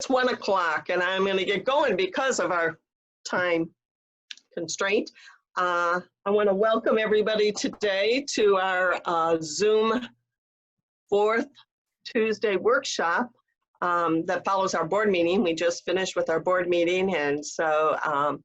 It's 1 o'clock and I'm going to get going because of our time constraint. I want to welcome everybody today to our Zoom 4th Tuesday workshop that follows our board meeting. We just finished with our board meeting, and so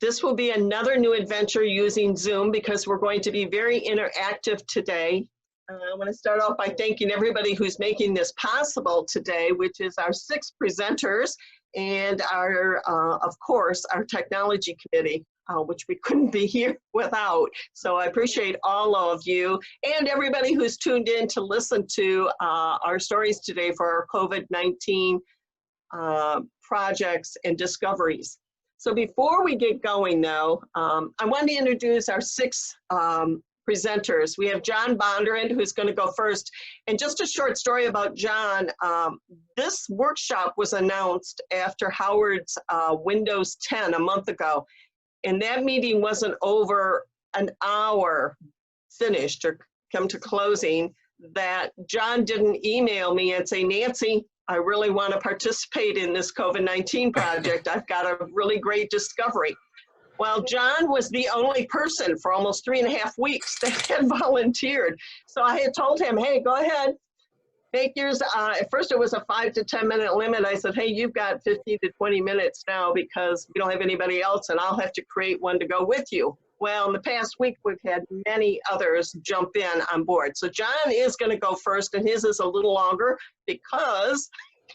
this will be another new adventure using Zoom because we're going to be very interactive today. I want to start off by thanking everybody who's making this possible today, which is our 6 presenters and our, of course, our technology committee, which we couldn't be here without. So I appreciate all of you and everybody who's tuned in to listen to our stories today for our COVID-19 projects and discoveries. So before we get going though, I want to introduce our 6 presenters. We have John Bondurant, who's going to go first. And just a short story about John. This workshop was announced after Howard's Windows 10 a month ago. And that meeting wasn't over an hour finished or come to closing that John didn't email me and say, Nancy, I really want to participate in this COVID-19 project. I've got a really great discovery. Well, John was the only person for almost 3.5 weeks that had volunteered. So I had told him, hey, go ahead, make yours. At first it was a 5 to 10 minute limit. I said, hey, you've got 15 to 20 minutes now because we don't have anybody else and I'll have to create one to go with you. Well, in the past week, we've had many others jump in on board. So John is going to go first, and his is a little longer because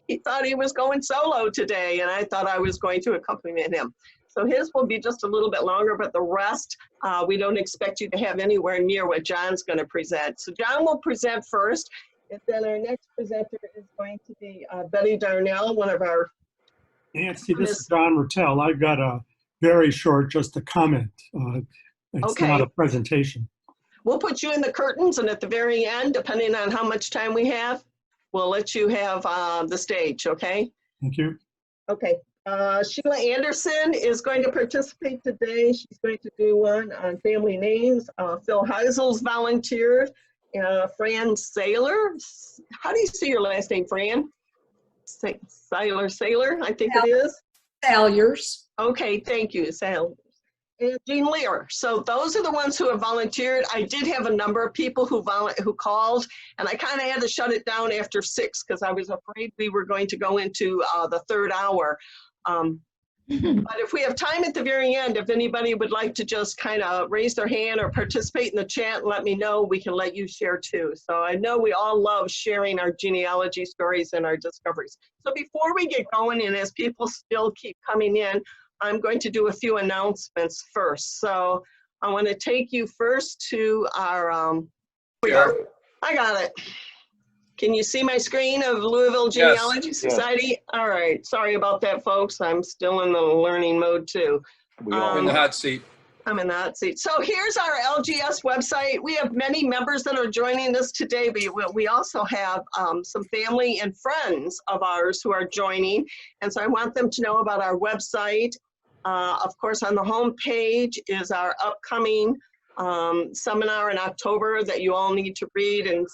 he thought he was going solo today, and I thought I was going to accompany him. So his will be just a little bit longer, but the rest, we don't expect you to have anywhere near what John's going to present. So John will present first, and then our next presenter is going to be Betty Darnell, one of our... Nancy, this is John Rattell. I've got a very short, just a comment. It's okay. Not a presentation. We'll put you in the curtains, and at the very end, depending on how much time we have, we'll let you have the stage, okay? Thank you. Okay. Sheila Anderson is going to participate today. She's going to do one on family names. Phil Heisel's volunteered. Fran Saylor. How do you say your last name, Fran? Saylor, I think it is. Failures. Okay, thank you, Saylor. And Jean Lear. So those are the ones who have volunteered. I did have a number of people who called, and I kind of had to shut it down after 6 because I was afraid we were going to go into the 3rd hour. But if we have time at the very end, if anybody would like to just kind of raise their hand or participate in the chat and let me know, we can let you share too. So I know we all love sharing our genealogy stories and our discoveries. So before we get going, and as people still keep coming in, I'm going to do a few announcements first. So I want to take you first to our, I got it. Can you see my screen of Louisville Genealogy Society? Yes. All right, sorry about that, folks. I'm still in the learning mode too. We're in the hot seat. I'm in the hot seat. So here's our LGS website. We have many members that are joining us today, but we also have some family and friends of ours who are joining. And so I want them to know about our website. Of course, on the home page is our upcoming seminar in October that you all need to read and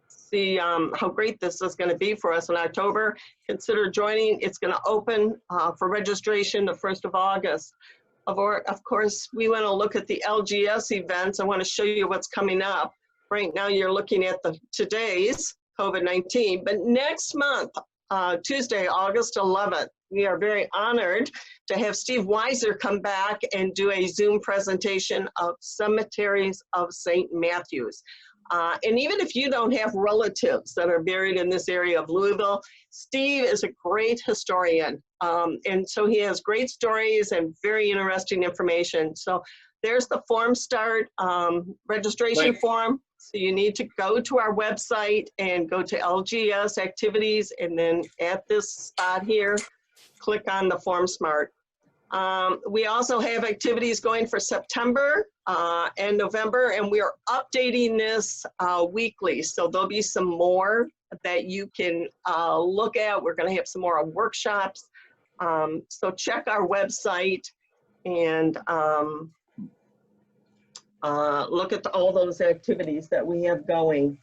see how great this is going to be for us in October. Consider joining. It's going to open for registration the 1st of August. Of course, we want to look at the LGS events. I want to show you what's coming up. Right now, you're looking at today's COVID-19, but next month, Tuesday, August 11th, we are very honored to have Steve Weiser come back and do a Zoom presentation of Cemeteries of St. Matthews. And even if you don't have relatives that are buried in this area of Louisville, Steve is a great historian. And so he has great stories and very interesting information. So there's the form start, registration form. So you need to go to our website and go to LGS activities, and then at this spot here, click on the Form Smart. We also have activities going for September and November, and we are updating this weekly. So there'll be some more that you can look at. We're going to have some more workshops. So check our website and look at all those activities that we have going.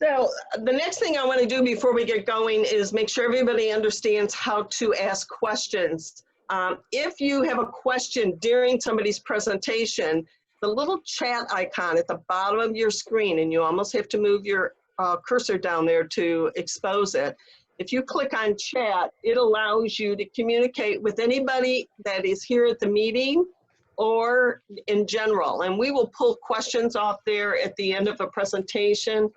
So the next thing I want to do before we get going is make sure everybody understands how to ask questions. If you have a question during somebody's presentation, the little chat icon at the bottom of your screen, and you almost have to move your cursor down there to expose it. If you click on chat, it allows you to communicate with anybody that is here at the meeting or in general. And we will pull questions off there at the end of a presentation.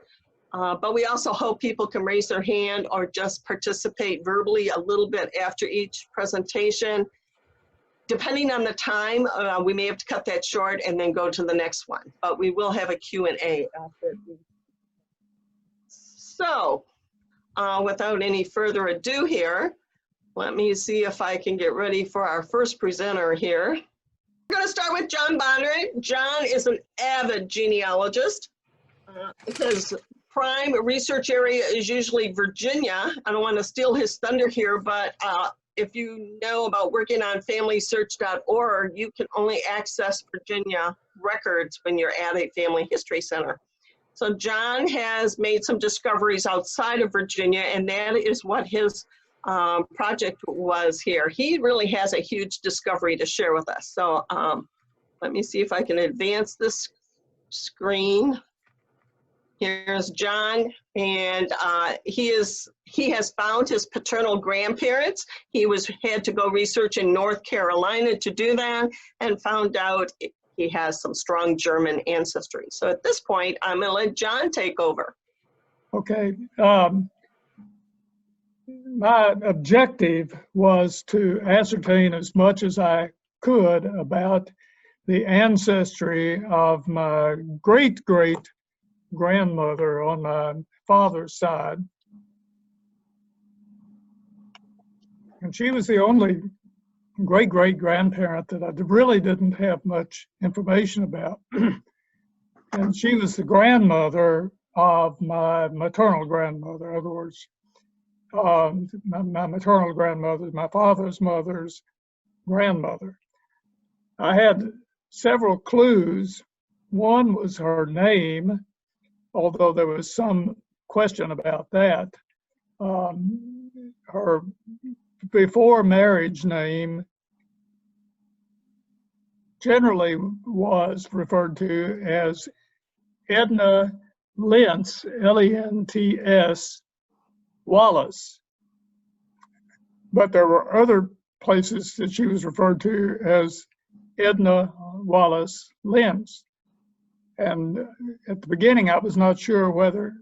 But we also hope people can raise their hand or just participate verbally a little bit after each presentation. Depending on the time, we may have to cut that short and then go to the next one, but we will have a Q&A after. So without any further ado here, let me see if I can get ready for our first presenter here. We're going to start with John Bonner. John is an avid genealogist. His prime research area is usually Virginia. I don't want to steal his thunder here, but if you know about working on FamilySearch.org, you can only access Virginia records when you're at a family history center. So John has made some discoveries outside of Virginia, and that is what his project was here. He really has a huge discovery to share with us. So let me see if I can advance this screen. Here's John, and he has found his paternal grandparents. He had to go research in North Carolina to do that, and found out he has some strong German ancestry. So at this point, I'm going to let John take over. Okay. My objective was to ascertain as much as I could about the ancestry of my great-great-grandmother on my father's side. And she was the only great-great-grandparent that I really didn't have much information about. And she was the grandmother of my maternal grandmother. In other words, my maternal grandmother, my father's mother's grandmother. I had several clues. One was her name, although there was some question about that. Her before marriage name generally was referred to as Edna Lentz, L-E-N-T-S, Wallace. But there were other places that she was referred to as Edna Wallace Lentz. And at the beginning, I was not sure whether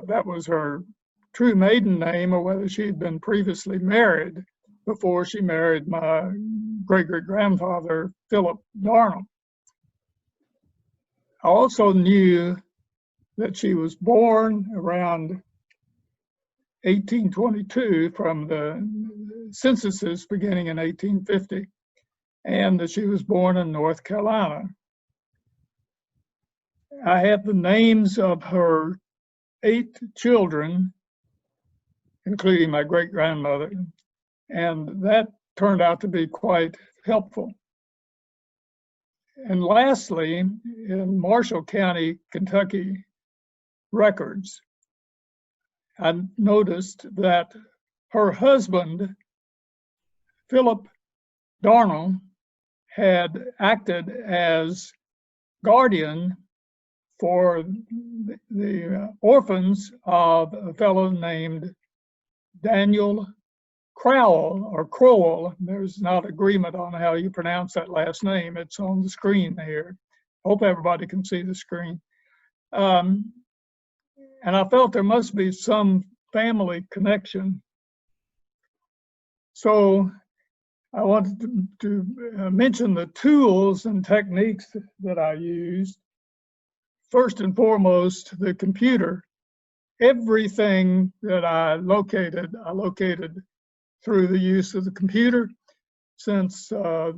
that was her true maiden name or whether she had been previously married before she married my great-great-grandfather, Philip Darnell. I also knew that she was born around 1822 from the censuses beginning in 1850, and that she was born in North Carolina. I have the names of her 8 children, including my great-grandmother, and that turned out to be quite helpful. And lastly, in Marshall County, Kentucky records, I noticed that her husband, Philip Darnell, had acted as guardian for the orphans of a fellow named Daniel Crowell or Crowell. There's not agreement on how you pronounce that last name. It's on the screen here. Hope everybody can see the screen. And I felt there must be some family connection. So I wanted to mention the tools and techniques that I used. First and foremost, the computer. Everything that I located through the use of the computer, since the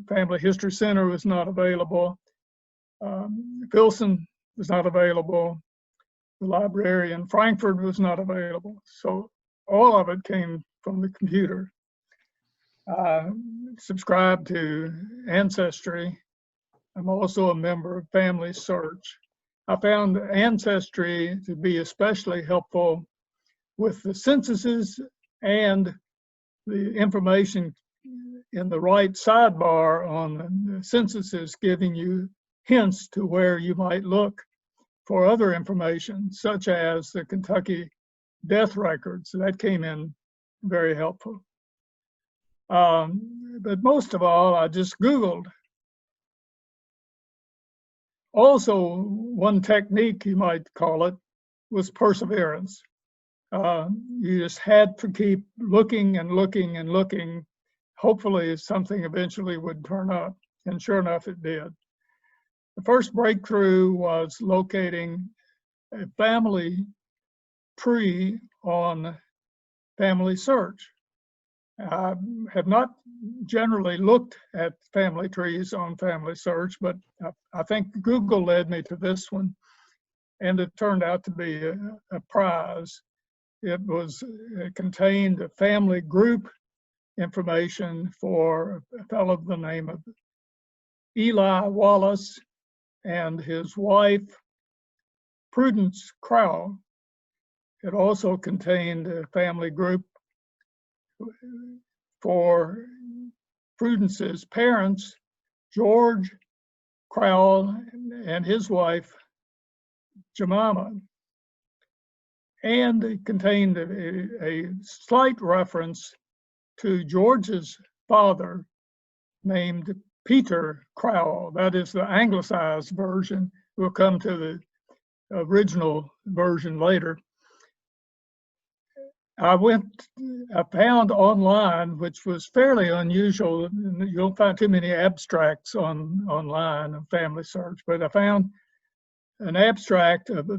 Family History Center was not available. Filson was not available. The library in Frankfurt was not available. So all of it came from the computer. I subscribe to Ancestry. I'm also a member of Family Search. I found Ancestry to be especially helpful with the censuses and the information in the right sidebar on the censuses, giving you hints to where you might look for other information, such as the Kentucky death records. That came in very helpful. But most of all, I just Googled. Also, one technique, you might call it, was perseverance. You just had to keep looking and looking and looking. Hopefully something eventually would turn up, and sure enough it did. The first breakthrough was locating a family tree on Family Search. I have not generally looked at family trees on Family Search, but I think Google led me to this one, and it turned out to be a prize. It contained a family group information for a fellow by the name of Eli Wallace and his wife, Prudence Crowell. It also contained a family group for Prudence's parents, George Crowell and his wife, Jemima. And it contained a slight reference to George's father, named Peter Crowell. That is the anglicized version. We'll come to the original version later. I found online, which was fairly unusual. You don't find too many abstracts online of Family Search, but I found an abstract of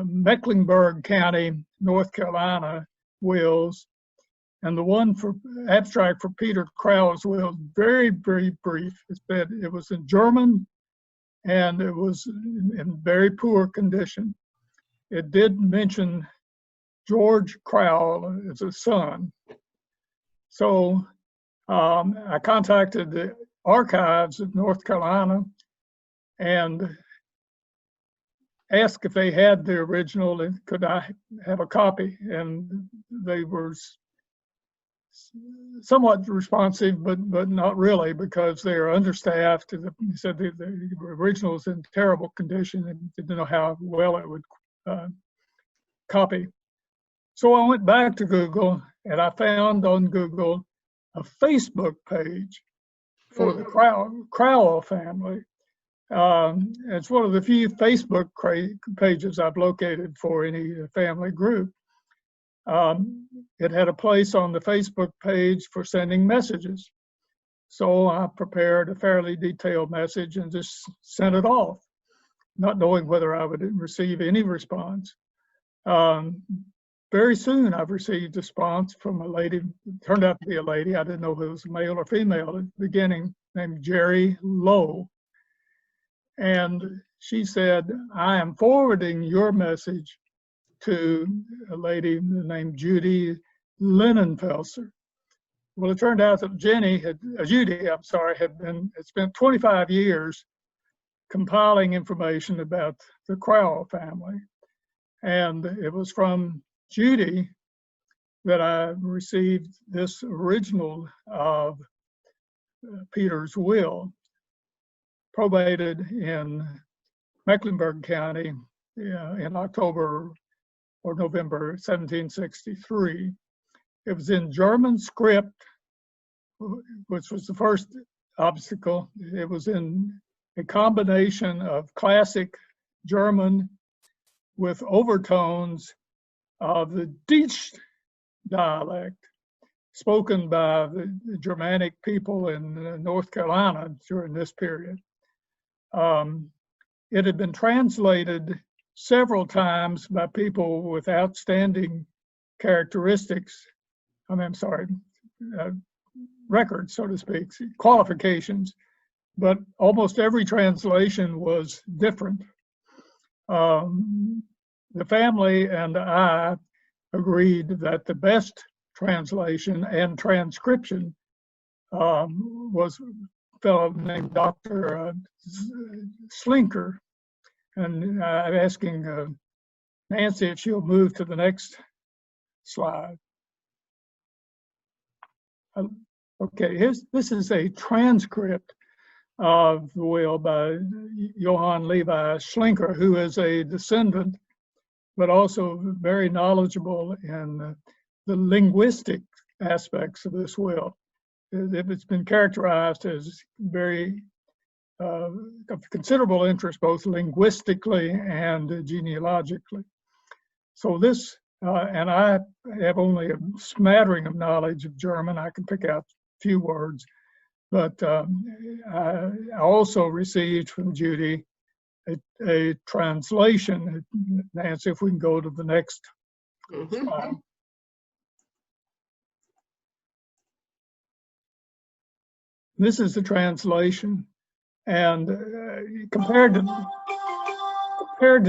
Mecklenburg County, North Carolina wills, and the one for abstract for Peter Crowell's will, very, very brief. It was in German, and it was in very poor condition. It did mention George Crowell as a son. So I contacted the archives of North Carolina and asked if they had the original and could I have a copy. And they were somewhat responsive, but not really, because they are understaffed. They said the original was in terrible condition and didn't know how well it would copy. So I went back to Google, and I found on Google a Facebook page for the Crowell family. It's one of the few Facebook pages I've located for any family group. It had a place on the Facebook page for sending messages. So I prepared a fairly detailed message and just sent it off, not knowing whether I would receive any response. Very soon I've received a response from a lady, it turned out to be a lady, I didn't know if it was male or female at the beginning, named Jerry Lowe. And she said, I am forwarding your message to a lady named Judy Linenfelser. Well, it turned out that Judy had spent 25 years compiling information about the Crowell family. And it was from Judy that I received this original of Peter's will, probated in Mecklenburg County in October or November 1763. It was in German script, which was the first obstacle. It was in a combination of classic German with overtones of the Deutsch dialect spoken by the Germanic people in North Carolina during this period. It had been translated several times by people with outstanding characteristics, records, so to speak, qualifications, but almost every translation was different. The family and I agreed that the best translation and transcription was a fellow named Dr. Slinker. And I'm asking Nancy if she'll move to the next slide. Okay, this is a transcript of the will by Johann Levi Schlenker, who is a descendant, but also very knowledgeable in the linguistic aspects of this will. It's been characterized as very of considerable interest, both linguistically and genealogically. So this, and I have only a smattering of knowledge of German. I can pick out a few words, but I also received from Judy a translation. Nancy, if we can go to the next slide. This is the translation, and compared to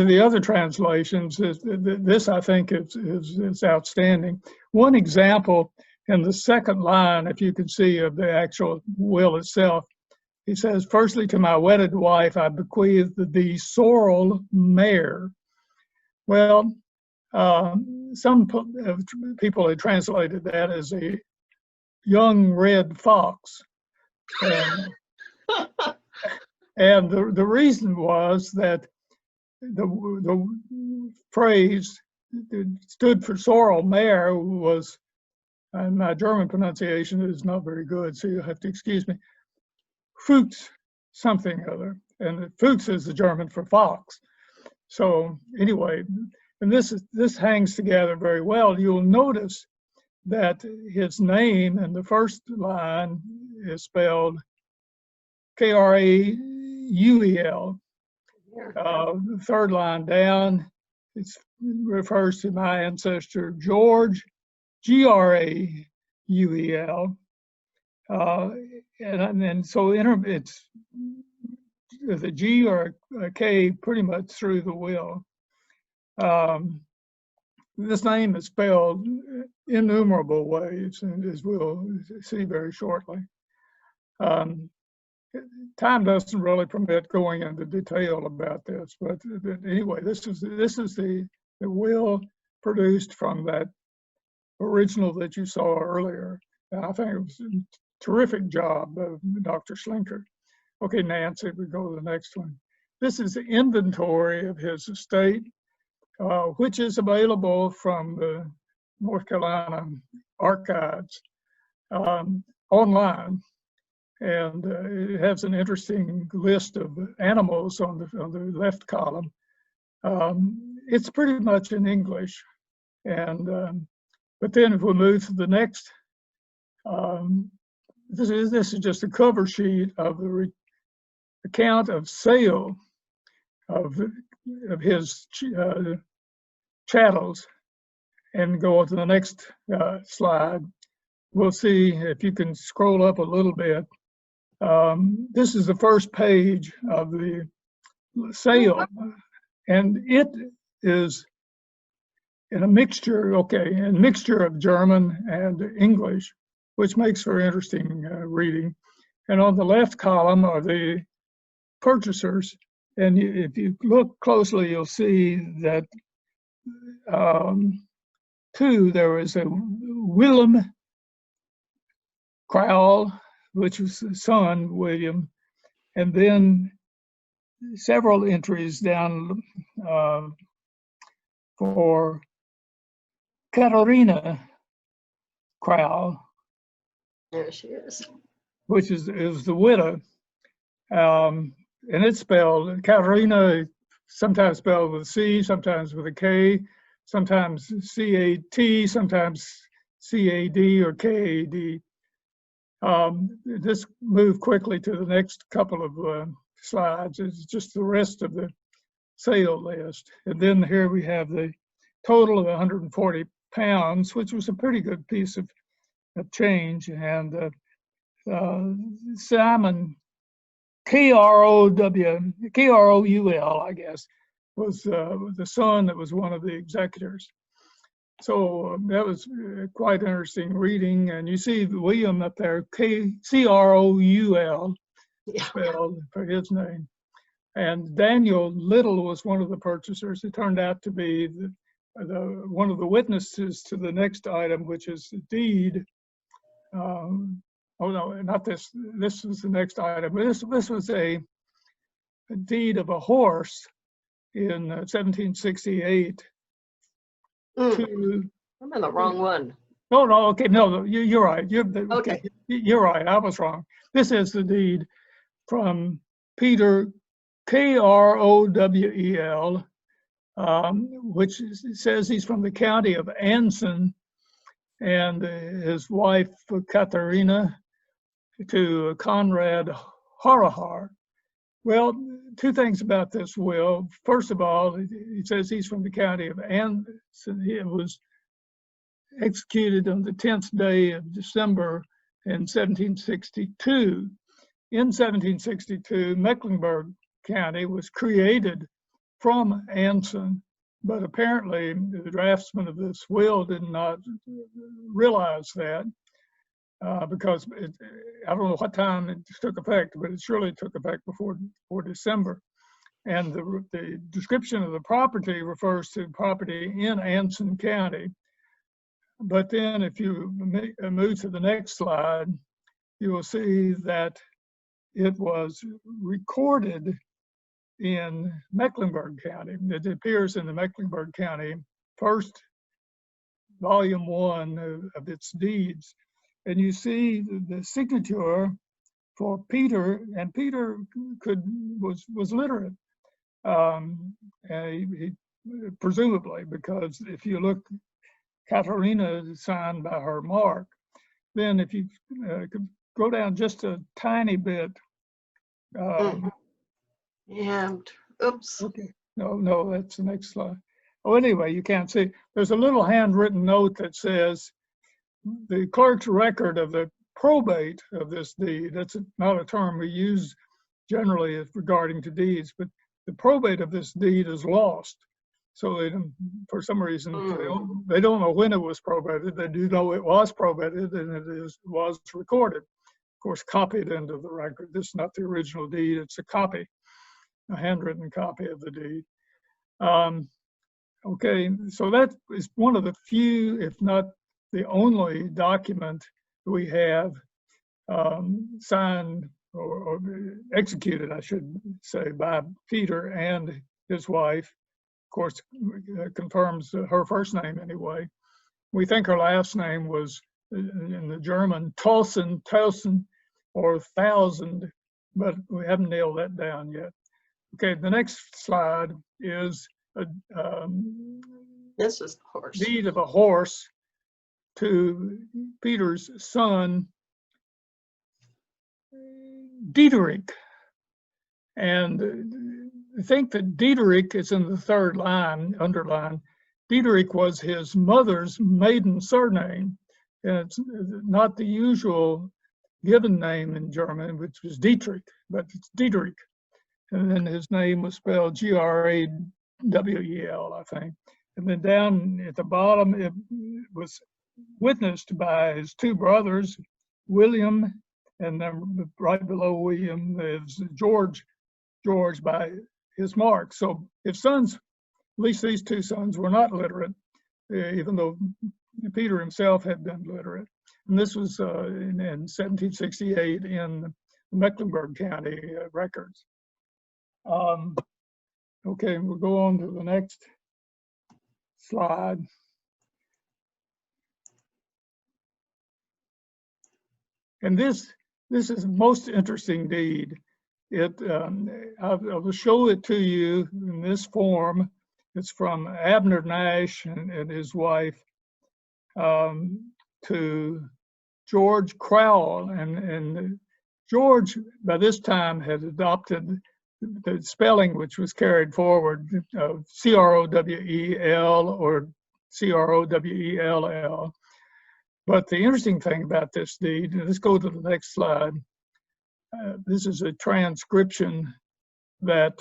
the other translations, this I think is outstanding. One example in the second line, if you can see, of the actual will itself, he says, "Firstly, to my wedded wife, I bequeath the sorrel mare." Well, some people had translated that as a young red fox. And the reason was that the phrase that stood for sorrel mare was, and my German pronunciation is not very good, so you'll have to excuse me, Fuchs something other. And Fuchs is the German for fox. So anyway, and this hangs together very well. You'll notice that his name in the first line is spelled Krauel. The third line down, it refers to my ancestor George, Grauel. And so it's the G or a K pretty much through the will. This name is spelled innumerable ways, and as we'll see very shortly. Time doesn't really permit going into detail about this, but anyway, this is the will produced from that original that you saw earlier. And I think it was a terrific job of Dr. Schlenker. Okay, Nancy, we go to the next one. This is the inventory of his estate, which is available from the North Carolina archives online. And it has an interesting list of animals on the left column. It's pretty much in English. And but then if we move to the next, this is just a cover sheet of the account of sale of his chattels. And go on to the next slide. We'll see if you can scroll up a little bit. This is the first page of the sale, and it is in a mixture of German and English, which makes for interesting reading. And on the left column are the purchasers, and if you look closely, you'll see that there was a Willem Krauel, which was the son, William, and then several entries down for Katharina Krauel. There she is. Which is the widow. And it's spelled, Katharina, sometimes spelled with a C, sometimes with a K, sometimes C-A-T, sometimes C-A-D or K-A-D. Just move quickly to the next couple of slides. It's just the rest of the sale list. And then here we have the total of 140 pounds, which was a pretty good piece of change. And Simon, K-R-O-U-L, I guess, was the son that was one of the executors. So that was quite interesting reading. And you see William up there, C-R-O-U-L, spelled for his name. And Daniel Little was one of the purchasers. It turned out to be one of the witnesses to the next item, which is the deed. Oh no, not this. This was the next item. This was a deed of a horse in 1768 to. I'm in the wrong one. No, okay, no, you're right. Okay. You're right. I was wrong. This is the deed from Peter Krowel, which says he's from the county of Anson, and his wife Katharina to Conrad Harahar. Well, two things about this will. First of all, he says he's from the county of Anson. It was executed on the 10th day of December in 1762. In 1762, Mecklenburg County was created from Anson, but apparently the draftsman of this will did not realize that because I don't know what time it took effect, but it surely took effect before December. And the description of the property refers to property in Anson County. But then if you move to the next slide, you will see that it was recorded in Mecklenburg County. It appears in the Mecklenburg County First Volume 1 of its deeds. And you see the signature for Peter, and Peter was literate, he, presumably, because if you look, Katharina is signed by her mark. Then if you could go down just a tiny bit. And oops. Okay. No, that's the next slide. Oh, anyway, you can't see. There's a little handwritten note that says the clerk's record of the probate of this deed. That's not a term we use generally regarding to deeds, but the probate of this deed is lost. So they don't, for some reason, they don't know when it was probated. They do know it was probated and it was recorded. Of course, copied into the record. This is not the original deed, it's a copy, a handwritten copy of the deed. Okay, so that is one of the few, if not the only document we have signed or executed, I should say, by Peter and his wife. Of course, confirms her first name anyway. We think her last name was in the German Tausen, or 1,000, but we haven't nailed that down yet. Okay, the next slide is a this is the horse. Deed of a horse to Peter's son, Diederik. And I think that Diederik is in the third line, underline. Diederik was his mother's maiden surname, and it's not the usual given name in German, which was Dietrich, but it's Diederik. And then his name was spelled Grawel, I think. And then down at the bottom, it was witnessed by his two brothers, William, and then right below William is George by his mark. So his sons, at least these two sons, were not literate, even though Peter himself had been literate. And this was in 1768 in Mecklenburg County records. Okay, we'll go on to the next slide. And this is the most interesting deed. I will show it to you in this form. It's from Abner Nash and his wife to George Crowell. And George, by this time, had adopted the spelling which was carried forward of Crowel or Crowell. But the interesting thing about this deed, let's go to the next slide. This is a transcription that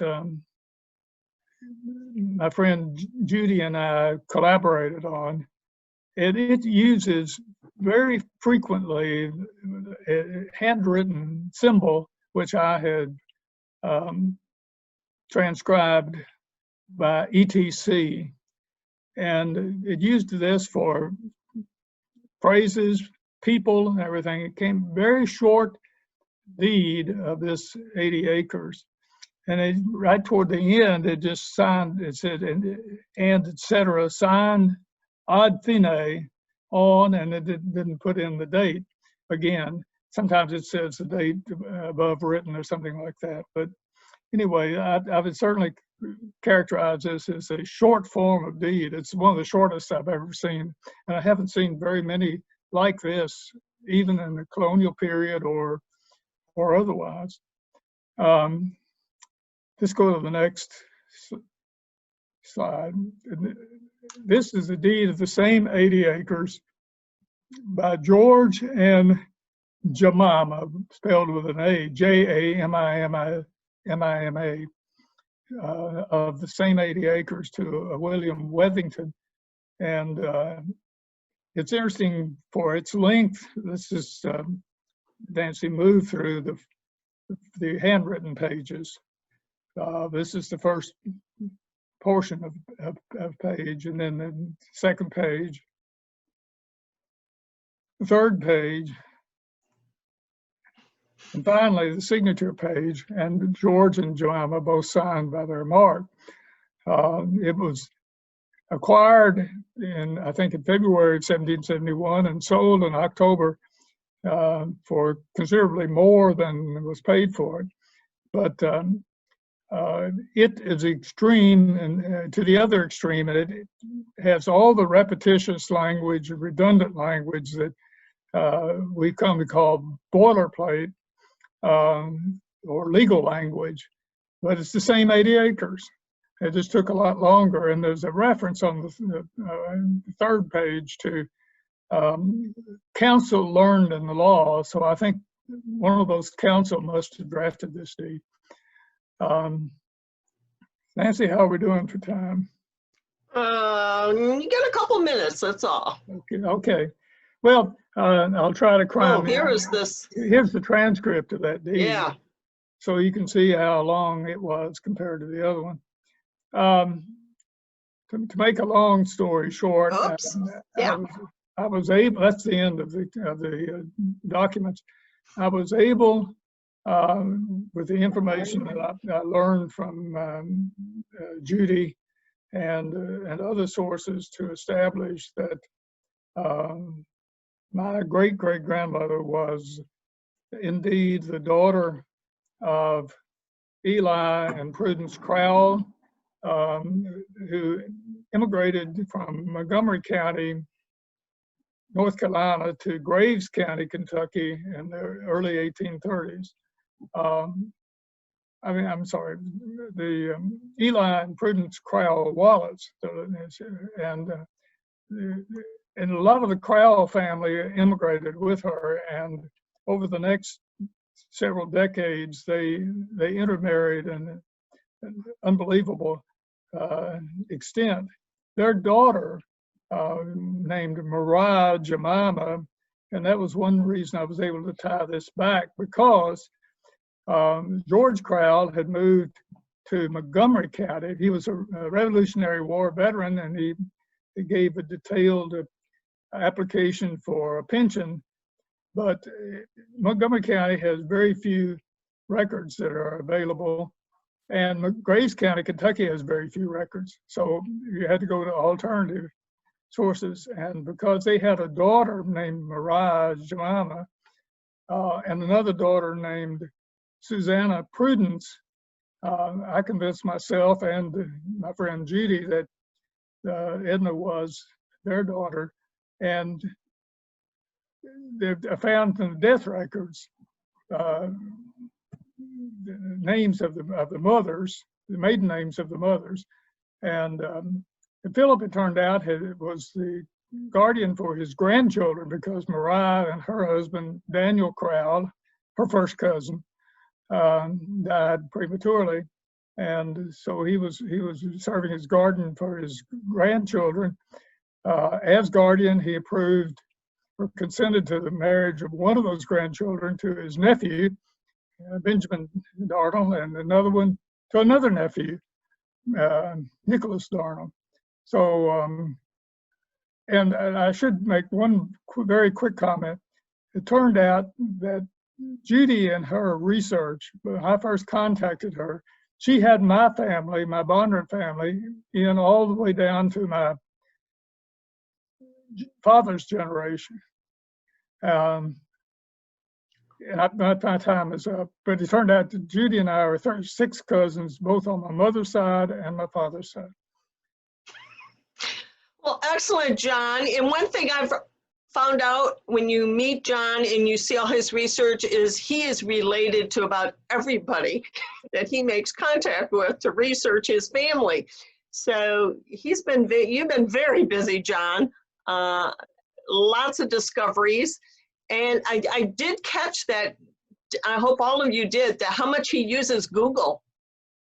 my friend Judy and I collaborated on. And it uses very frequently a handwritten symbol, which I had transcribed by ETC, and it used this for phrases, people, and everything. It came very short deed of this 80 acres. And right toward the end, it just signed, it said, and et cetera, signed ad fine on, and it didn't put in the date again. Sometimes it says the date above written or something like that. But anyway, I would certainly characterize this as a short form of deed. It's one of the shortest I've ever seen. And I haven't seen very many like this, even in the colonial period or otherwise. Let's go to the next slide. This is the deed of the same 80 acres by George and Jemima, spelled with an A, Jamima, of the same 80 acres to William Wethington. And it's interesting for its length. This is Nancy moved through the handwritten pages. This is the first portion of page, and then the second page, the third page, and finally the signature page. And George and Jemima both signed by their mark. It was acquired I think in February of 1771 and sold in October for considerably more than was paid for it. But it is extreme, and to the other extreme, and it has all the repetitious language, redundant language that we come to call boilerplate or legal language, but it's the same 80 acres. It just took a lot longer, and there's a reference on the third page to counsel learned in the law, so I think one of those counsel must have drafted this deed. Nancy, how are we doing for time? You get a couple minutes, that's all. Okay. Well, I'll try to cram. Oh, here is this. Here's the transcript of that deed. Yeah. So you can see how long it was compared to the other one. To make a long story short, I was able. That's the end of the documents. I was able, with the information that I learned from Judy and other sources, to establish that my great-great-grandmother was indeed the daughter of Eli and Prudence Crowell, who immigrated from Montgomery County, North Carolina, to Graves County, Kentucky in the early 1830s. I'm sorry, the Eli and Prudence Crowell Wallace, and a lot of the Crowell family immigrated with her, and over the next several decades, they intermarried in an unbelievable extent. Their daughter, named Mariah Jemima, and that was one reason I was able to tie this back, because George Crowell had moved to Montgomery County. He was a Revolutionary War veteran, and he gave a detailed application for a pension, but Montgomery County has very few records that are available, and Graves County, Kentucky has very few records. So you had to go to alternative sources. And because they had a daughter named Mariah Jemima and another daughter named Susanna Prudence, I convinced myself and my friend Judy that Edna was their daughter. And I found in the death records the names of the mothers, the maiden names of the mothers. And Philip, it turned out, was the guardian for his grandchildren, because Mariah and her husband, Daniel Crowell, her first cousin, died prematurely. And so he was serving as guardian for his grandchildren. As guardian, he approved or consented to the marriage of one of those grandchildren to his nephew, Benjamin Dartle, and another one to another nephew, Nicholas Darnell. So, and I should make one very quick comment. It turned out that Judy and her research, when I first contacted her, she had my family, my Bondurant family, in all the way down to my father's generation. And my time is up, but it turned out that Judy and I are 36 cousins, both on my mother's side and my father's side. Well, excellent, John. And one thing I've found out when you meet John and you see all his research is he is related to about everybody that he makes contact with to research his family. So you've been very busy, John. Lots of discoveries. And I did catch that, I hope all of you did, that how much he uses Google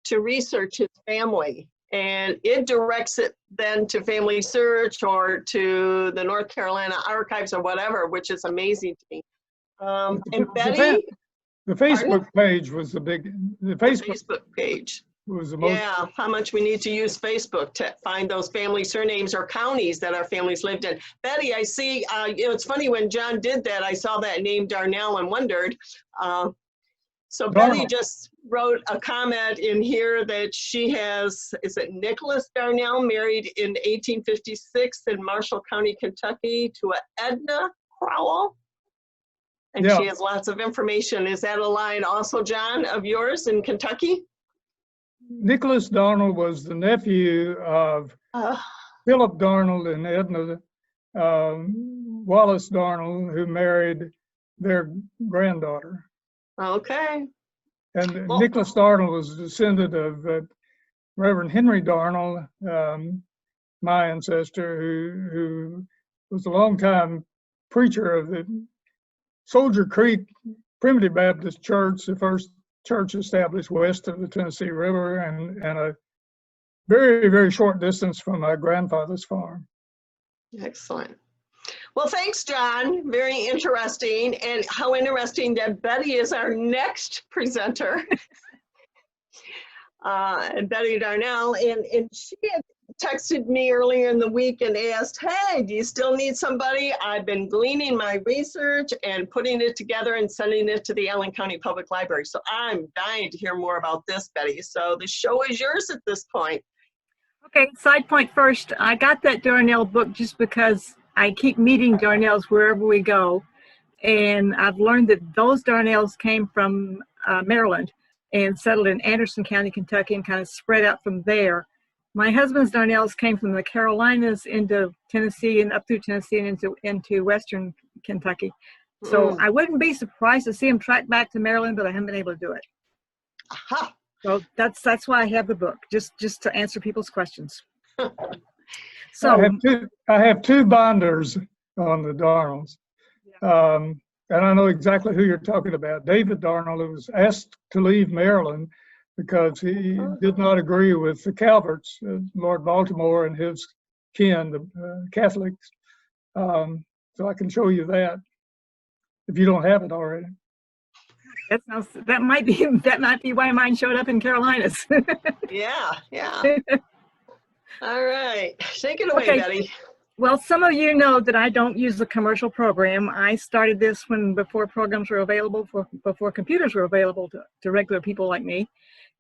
to research his family. And it directs it then to Family Search or to the North Carolina Archives or whatever, which is amazing to me. And Betty? The Facebook page was the Facebook page was the most. Yeah, how much we need to use Facebook to find those family surnames or counties that our families lived in. Betty, I see, it's funny when John did that, I saw that name Darnell and wondered. So Betty just wrote a comment in here that she has, is it Nicholas Darnell, married in 1856 in Marshall County, Kentucky to Edna Crowell. And she has lots of information. Is that a line also, John, of yours in Kentucky? Nicholas Darnell was the nephew of Philip Darnell and Edna Wallace Darnell, who married their granddaughter. Okay. And Nicholas Darnell was a descendant of Reverend Henry Darnell, my ancestor, who was a longtime preacher of the Soldier Creek Primitive Baptist Church, the first church established west of the Tennessee River, and a very, very short distance from my grandfather's farm. Excellent. Well, thanks, John. Very interesting. And how interesting that Betty is our next presenter. And Betty Darnell. And she had texted me earlier in the week and asked, hey, do you still need somebody? I've been gleaning my research and putting it together and sending it to the Allen County Public Library. So I'm dying to hear more about this, Betty. So the show is yours at this point. Okay, side point first. I got that Darnell book just because I keep meeting Darnells wherever we go. And I've learned that those Darnells came from Maryland and settled in Anderson County, Kentucky, and kind of spread out from there. My husband's Darnells came from the Carolinas into Tennessee and up through Tennessee and into Western Kentucky. So I wouldn't be surprised to see him track back to Maryland, but I haven't been able to do it. Aha. So that's why I have the book, just to answer people's questions. So I have two binders on the Darnells, and I know exactly who you're talking about. David Darnell, who was asked to leave Maryland because he did not agree with the Calverts, Lord Baltimore and his kin, the Catholics. So I can show you that if you don't have it already. That might be why mine showed up in Carolinas. Yeah. All right, take it away, Betty. Well, some of you know that I don't use the commercial program. I started this before programs were available, before computers were available to regular people like me.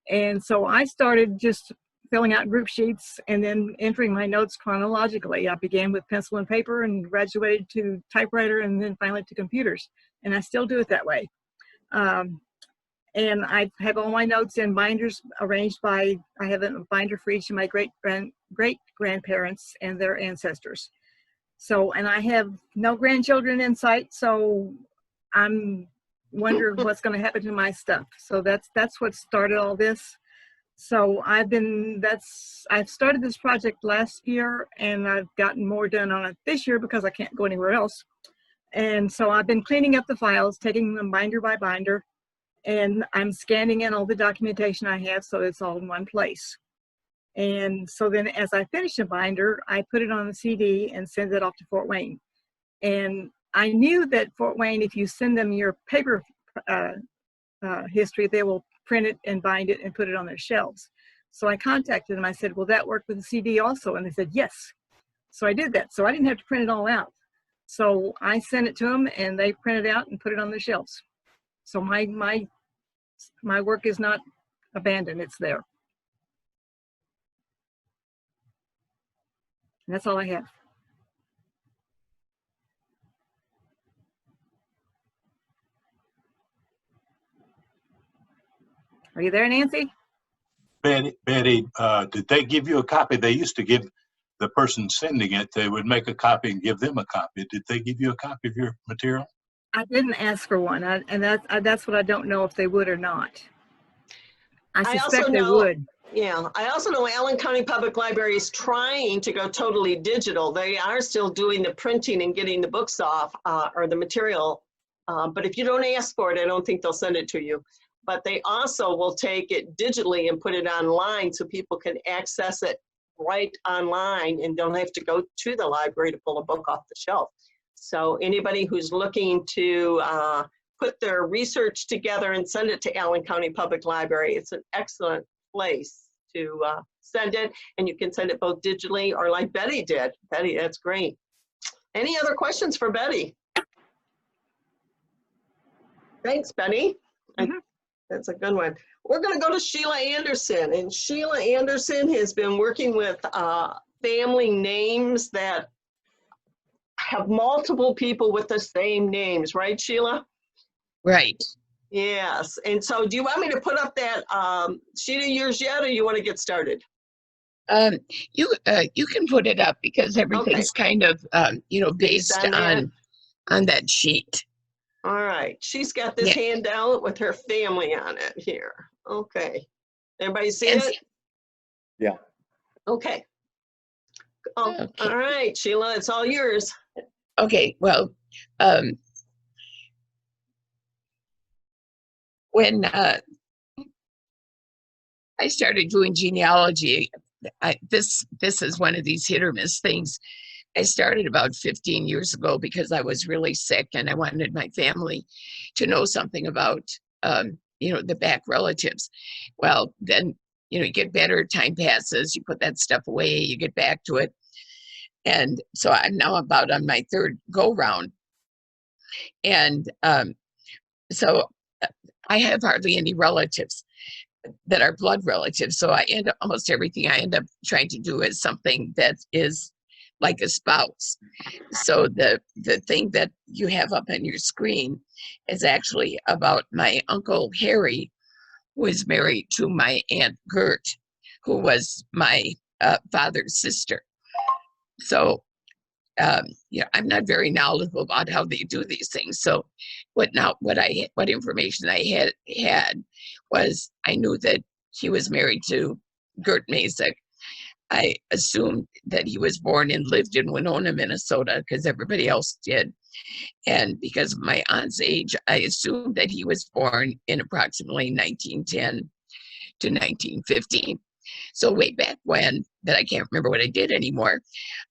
And so I started just filling out group sheets and then entering my notes chronologically. I began with pencil and paper and graduated to typewriter and then finally to computers. And I still do it that way. And I have all my notes in binders arranged by, I have a binder for each of my great-grandparents and their ancestors. So, and I have no grandchildren in sight, so I'm wondering what's going to happen to my stuff. So that's what started all this. So I've started this project last year, and I've gotten more done on it this year because I can't go anywhere else. And so I've been cleaning up the files, taking them binder by binder, and I'm scanning in all the documentation I have so it's all in one place. And so then as I finish a binder, I put it on a CD and send it off to Fort Wayne. And I knew that Fort Wayne, if you send them your paper history, they will print it and bind it and put it on their shelves. So I contacted them. I said, will that work with the CD also? And they said, yes. So I did that. So I didn't have to print it all out. So I sent it to them and they printed it out and put it on their shelves. So my work is not abandoned, it's there. And that's all I have. Are you there, Nancy? Betty, did they give you a copy? They used to give the person sending it, they would make a copy and give them a copy. Did they give you a copy of your material? I didn't ask for one, and that's what I don't know if they would or not. I suspect they would. Yeah, I also know Allen County Public Library is trying to go totally digital. They are still doing the printing and getting the books off or the material. But if you don't ask for it, I don't think they'll send it to you. But they also will take it digitally and put it online so people can access it right online and don't have to go to the library to pull a book off the shelf. So anybody who's looking to put their research together and send it to Allen County Public Library, it's an excellent place to send it, and you can send it both digitally or like Betty did. Betty, that's great. Any other questions for Betty? Thanks, Betty. Mm-hmm. That's a good one. We're going to go to Sheila Anderson, and Sheila Anderson has been working with family names that have multiple people with the same names, right, Sheila? Right. Yes. And so do you want me to put up that sheet of yours yet, or you want to get started? You can put it up because everything's kind of based on that sheet. All right. She's got this handout with her family on it here. Okay. Everybody see it? Yeah. Okay. Oh, Okay. All right, Sheila, it's all yours. Okay. Well, when I started doing genealogy, this is one of these hit or miss things. I started about 15 years ago because I was really sick and I wanted my family to know something about, the back relatives. Well, then, you get better, time passes, you put that stuff away, you get back to it. And so I'm now about on my third go round. And so I have hardly any relatives that are blood relatives. So almost everything I end up trying to do is something that is like a spouse. So the thing that you have up on your screen is actually about my Uncle Harry, who was married to my Aunt Gert, who was my father's sister. So, I'm not very knowledgeable about how they do these things. So what information I had was I knew that he was married to Gert Masick. I assumed that he was born and lived in Winona, Minnesota, because everybody else did. And because of my aunt's age, I assumed that he was born in approximately 1910 to 1915. So way back when, that I can't remember what I did anymore,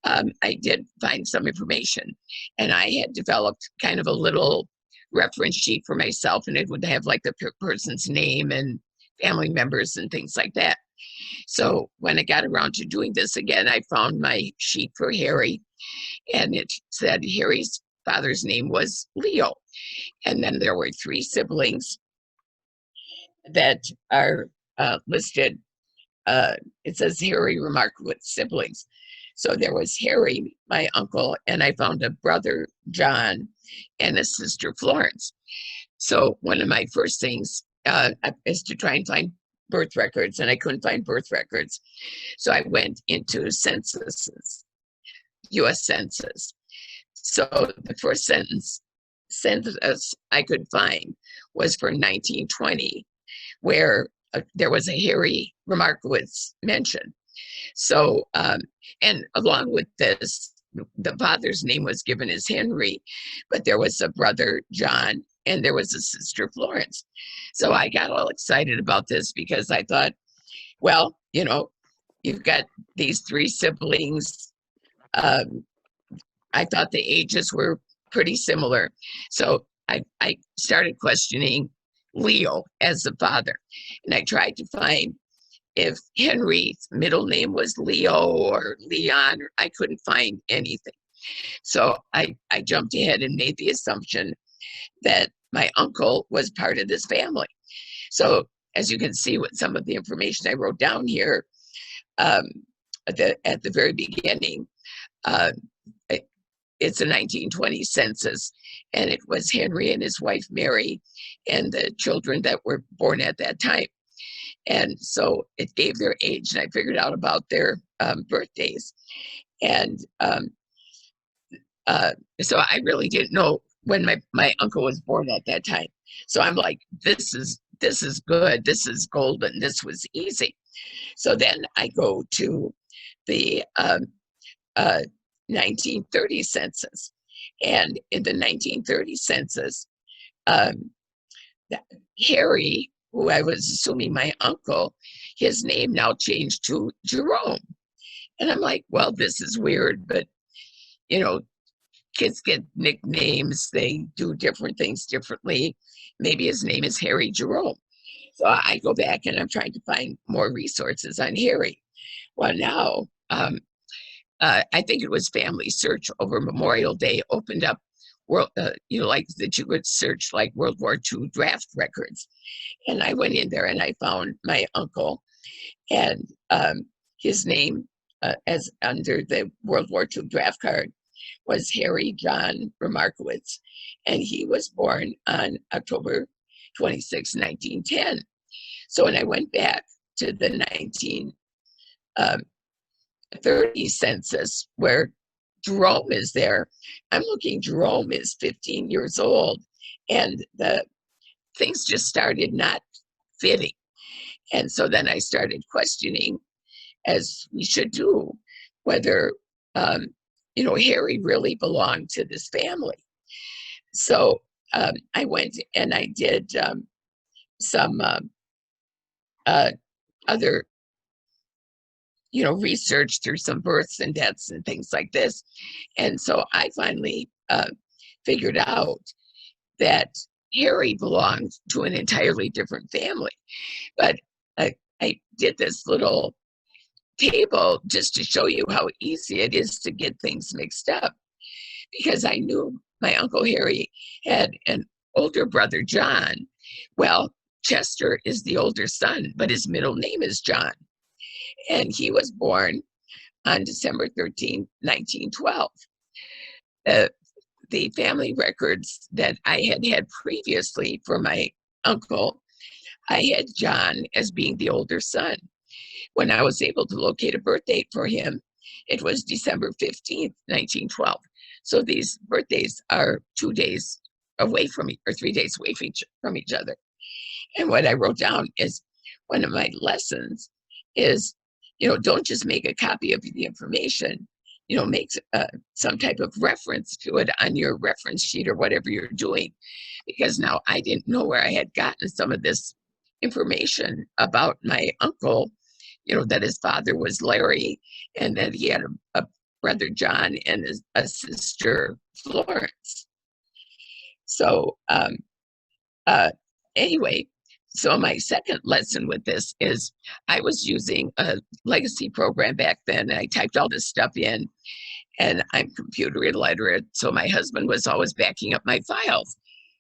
I did find some information. And I had developed kind of a little reference sheet for myself, and it would have like the person's name and family members and things like that. So when I got around to doing this again, I found my sheet for Harry, and it said Harry's father's name was Leo. And then there were 3 siblings that are listed. It says Harry remarked with siblings. So there was Harry, my uncle, and I found a brother, John, and a sister, Florence. So one of my first things is to try and find birth records, and I couldn't find birth records. So I went into censuses, U.S. Census. So the first census I could find was for 1920, where there was a Harry Remarkowitz mention. So, and along with this, the father's name was given as Henry, but there was a brother, John, and there was a sister, Florence. So I got all excited about this because I thought, well, you've got these 3 siblings. I thought the ages were pretty similar. So I started questioning Leo as the father. And I tried to find if Henry's middle name was Leo or Leon. I couldn't find anything. So I jumped ahead and made the assumption that my uncle was part of this family. So as you can see with some of the information I wrote down here, at the very beginning, it's a 1920 census, and it was Henry and his wife Mary and the children that were born at that time. And so it gave their age, and I figured out about their birthdays. And so I really didn't know when my uncle was born at that time. So I'm like, this is good. This is golden. This was easy. So then I go to the 1930 census. And in the 1930 census, Harry, who I was assuming my uncle, his name now changed to Jerome. And I'm like, well, this is weird, but you know, kids get nicknames, they do different things differently. Maybe his name is Harry Jerome. So I go back and I'm trying to find more resources on Harry. Well, now, I think it was Family Search over Memorial Day opened up, like that you could search like World War II draft records. And I went in there and I found my uncle, and his name as under the World War II draft card was Harry John Remarkowitz, and he was born on October 26, 1910. So when I went back to the 1930 census where Jerome is there, I'm looking, Jerome is 15 years old, and the things just started not fitting. And so then I started questioning, as we should do, whether Harry really belonged to this family. So I went and I did some other, research through some births and deaths and things like this. And so I finally figured out that Harry belonged to an entirely different family. But I did this little table just to show you how easy it is to get things mixed up, because I knew my Uncle Harry had an older brother, John. Well, Chester is the older son, but his middle name is John. And he was born on December 13, 1912. The family records that I had previously for my uncle, I had John as being the older son. When I was able to locate a birth date for him, it was December 15th, 1912. So these birthdays are 2 days away from or 3 days away from each other. And what I wrote down is one of my lessons is, don't just make a copy of the information, make some type of reference to it on your reference sheet or whatever you're doing. Because now I didn't know where I had gotten some of this information about my uncle, that his father was Larry and that he had a brother John and a sister Florence. So anyway, so my second lesson with this is I was using a legacy program back then, and I typed all this stuff in, and I'm computer illiterate, so my husband was always backing up my files.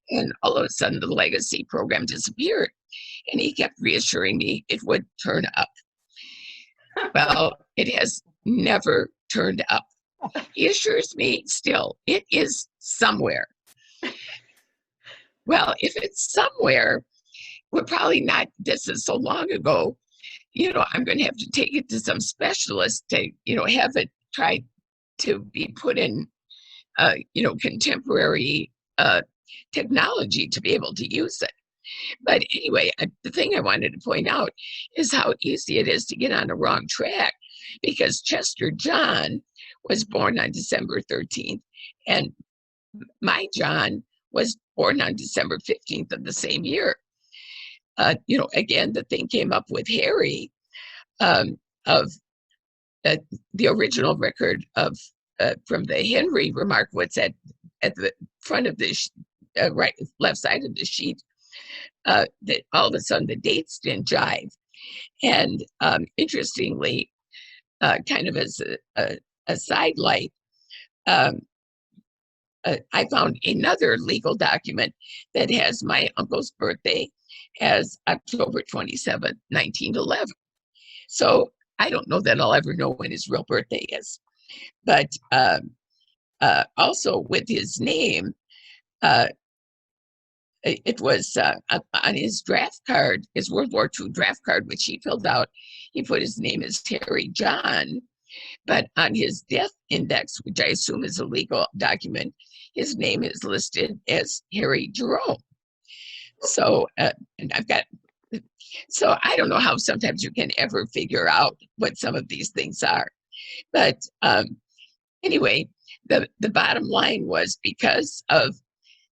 And all of a sudden, the legacy program disappeared, and he kept reassuring me it would turn up. Well, it has never turned up. He assures me still, it is somewhere. Well, if it's somewhere, we're probably not, this is so long ago, I'm going to have to take it to some specialist to, have it tried to be put in, contemporary technology to be able to use it. But anyway, the thing I wanted to point out is how easy it is to get on a wrong track, because Chester John was born on December 13th, and my John was born on December 15th of the same year. Again, the thing came up with Harry of the original record of from the Henry Remarkowitz at the front of the left side of the sheet that all of a sudden the dates didn't jive. And interestingly, kind of as a sidelight, I found another legal document that has my uncle's birthday as October 27th, 1911. So I don't know that I'll ever know when his real birthday is. But also with his name, it was on his draft card, his World War II draft card, which he filled out, he put his name as Harry John. But on his death index, which I assume is a legal document, his name is listed as Harry Jerome. So, and I've got, so I don't know how sometimes you can ever figure out what some of these things are. But anyway, the bottom line was because of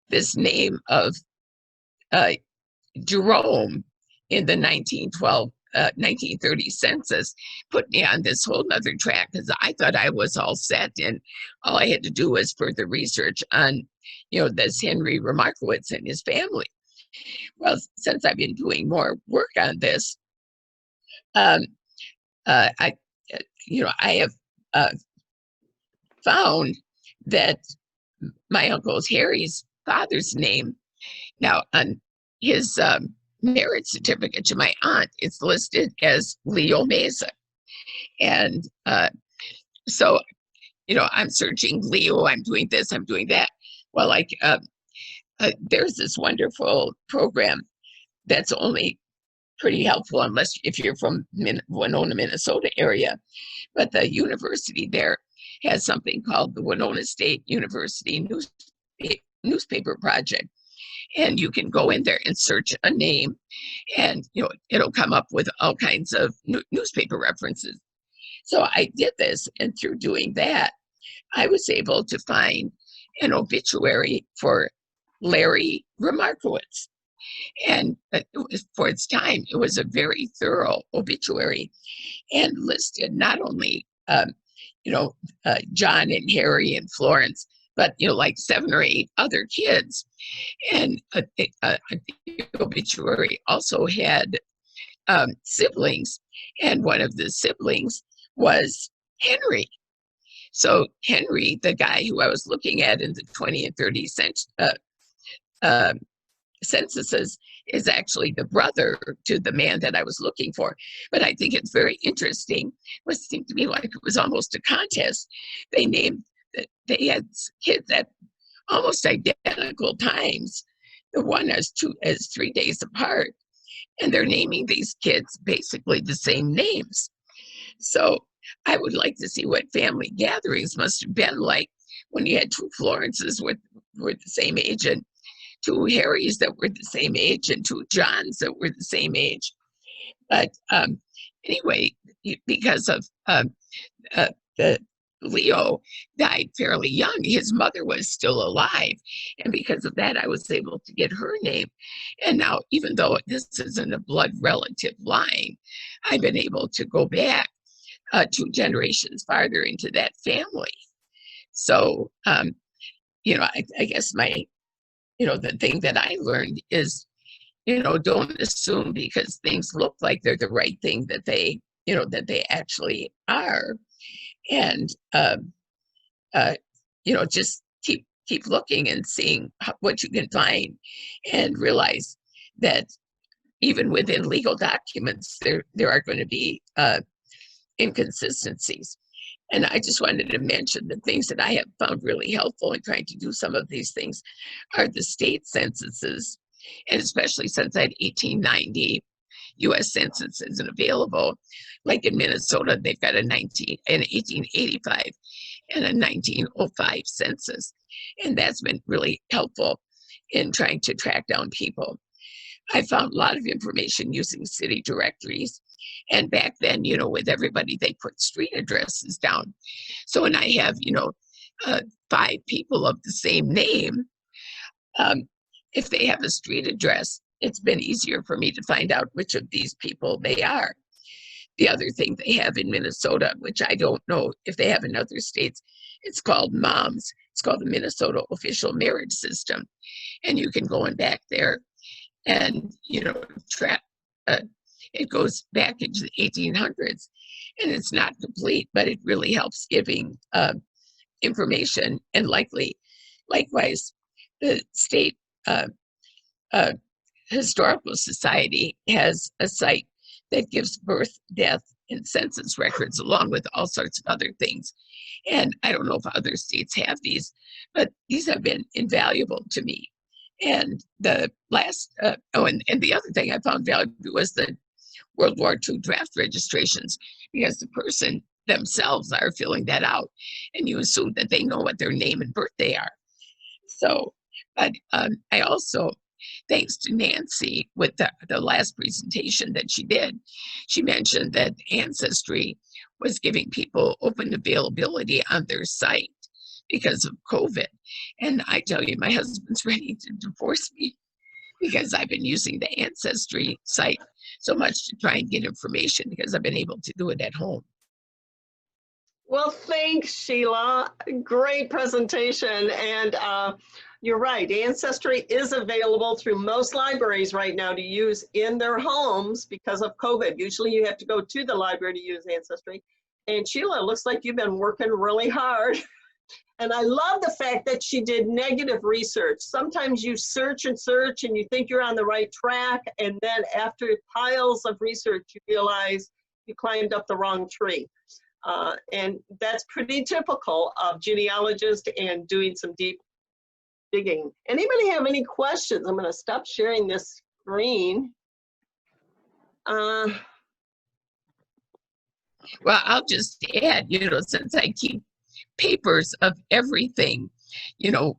this name of Jerome in the 1930 census, put me on this whole nother track, because I thought I was all set and all I had to do was further research on, this Henry Remarkowitz and his family. Well, since I've been doing more work on this, I have found that my uncle's Harry's father's name, now on his marriage certificate to my aunt, it's listed as Leo Mesa. And so, I'm searching Leo, I'm doing this, I'm doing that. Well, like there's this wonderful program that's only pretty helpful unless if you're from Winona, Minnesota area. But the university there has something called the Winona State University Newspaper Project. And you can go in there and search a name and, it'll come up with all kinds of newspaper references. So I did this, and through doing that, I was able to find an obituary for Larry Remarkowitz. And for its time, it was a very thorough obituary and listed not only, John and Harry and Florence, but, like 7 or 8 other kids. And the obituary also had siblings, and one of the siblings was Henry. So Henry, the guy who I was looking at in the 20 and 30 censuses, is actually the brother to the man that I was looking for. But I think it's very interesting. It seemed to me like it was almost a contest. They had kids at almost identical times. The one is 3 days apart, and they're naming these kids basically the same names. So I would like to see what family gatherings must have been like when you had 2 Florences were the same age, and 2 Harrys that were the same age, and 2 Johns that were the same age. But anyway, because of the Leo died fairly young, his mother was still alive, and because of that, I was able to get her name. And now, even though this isn't a blood relative line, I've been able to go back 2 generations farther into that family. So, I guess my, the thing that I learned is, don't assume because things look like they're the right thing that they actually are. And, just keep looking and seeing what you can find, and realize that even within legal documents, there are going to be inconsistencies. And I just wanted to mention the things that I have found really helpful in trying to do some of these things are the state censuses. And especially since I had 1890 U.S. census isn't available, like in Minnesota, they've got an 1885 and a 1905 census. And that's been really helpful in trying to track down people. I found a lot of information using city directories. And back then, with everybody, they put street addresses down. So when I have, 5 people of the same name, if they have a street address, it's been easier for me to find out which of these people they are. The other thing they have in Minnesota, which I don't know if they have in other states, it's called MOMS. It's called the Minnesota Official Marriage System. And you can go in back there and uh, it goes back into the 1800s, and it's not complete, but it really helps giving information. And likewise, the state uh, uh, historical society has a site that gives birth, death, and census records, along with all sorts of other things. And I don't know if other states have these, but these have been invaluable to me. And the last, and the other thing I found valuable was the World War II draft registrations, because the person themselves are filling that out, and you assume that they know what their name and birthday are. So, but I also, thanks to Nancy with the last presentation that she did, she mentioned that Ancestry was giving people open availability on their site because of COVID. And I tell you, my husband's ready to divorce me because I've been using the Ancestry site so much to try and get information, because I've been able to do it at home. Well, thanks, Sheila. Great presentation. And you're right, Ancestry is available through most libraries right now to use in their homes because of COVID. Usually you have to go to the library to use Ancestry. And Sheila, it looks like you've been working really hard. And I love the fact that she did negative research. Sometimes you search and search and you think you're on the right track, and then after piles of research, you realize you climbed up the wrong tree. And that's pretty typical of genealogists and doing some deep digging. Anybody have any questions? I'm going to stop sharing this screen. Well, I'll just add, since I keep papers of everything,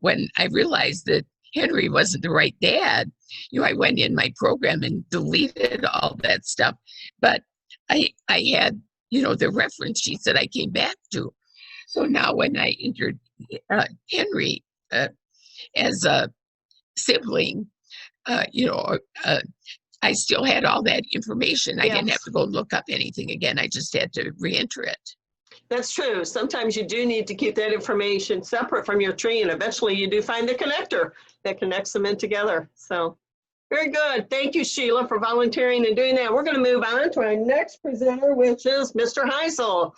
when I realized that Henry wasn't the right dad, I went in my program and deleted all that stuff. But I had, the reference sheets that I came back to. So now when I entered Henry as a sibling, I still had all that information. I didn't have to go look up anything again. I just had to re-enter it. That's true. Sometimes you do need to keep that information separate from your tree, and eventually you do find the connector that connects them in together. So very good. Thank you, Sheila, for volunteering and doing that. We're going to move on to our next presenter, which is Mr. Heisel.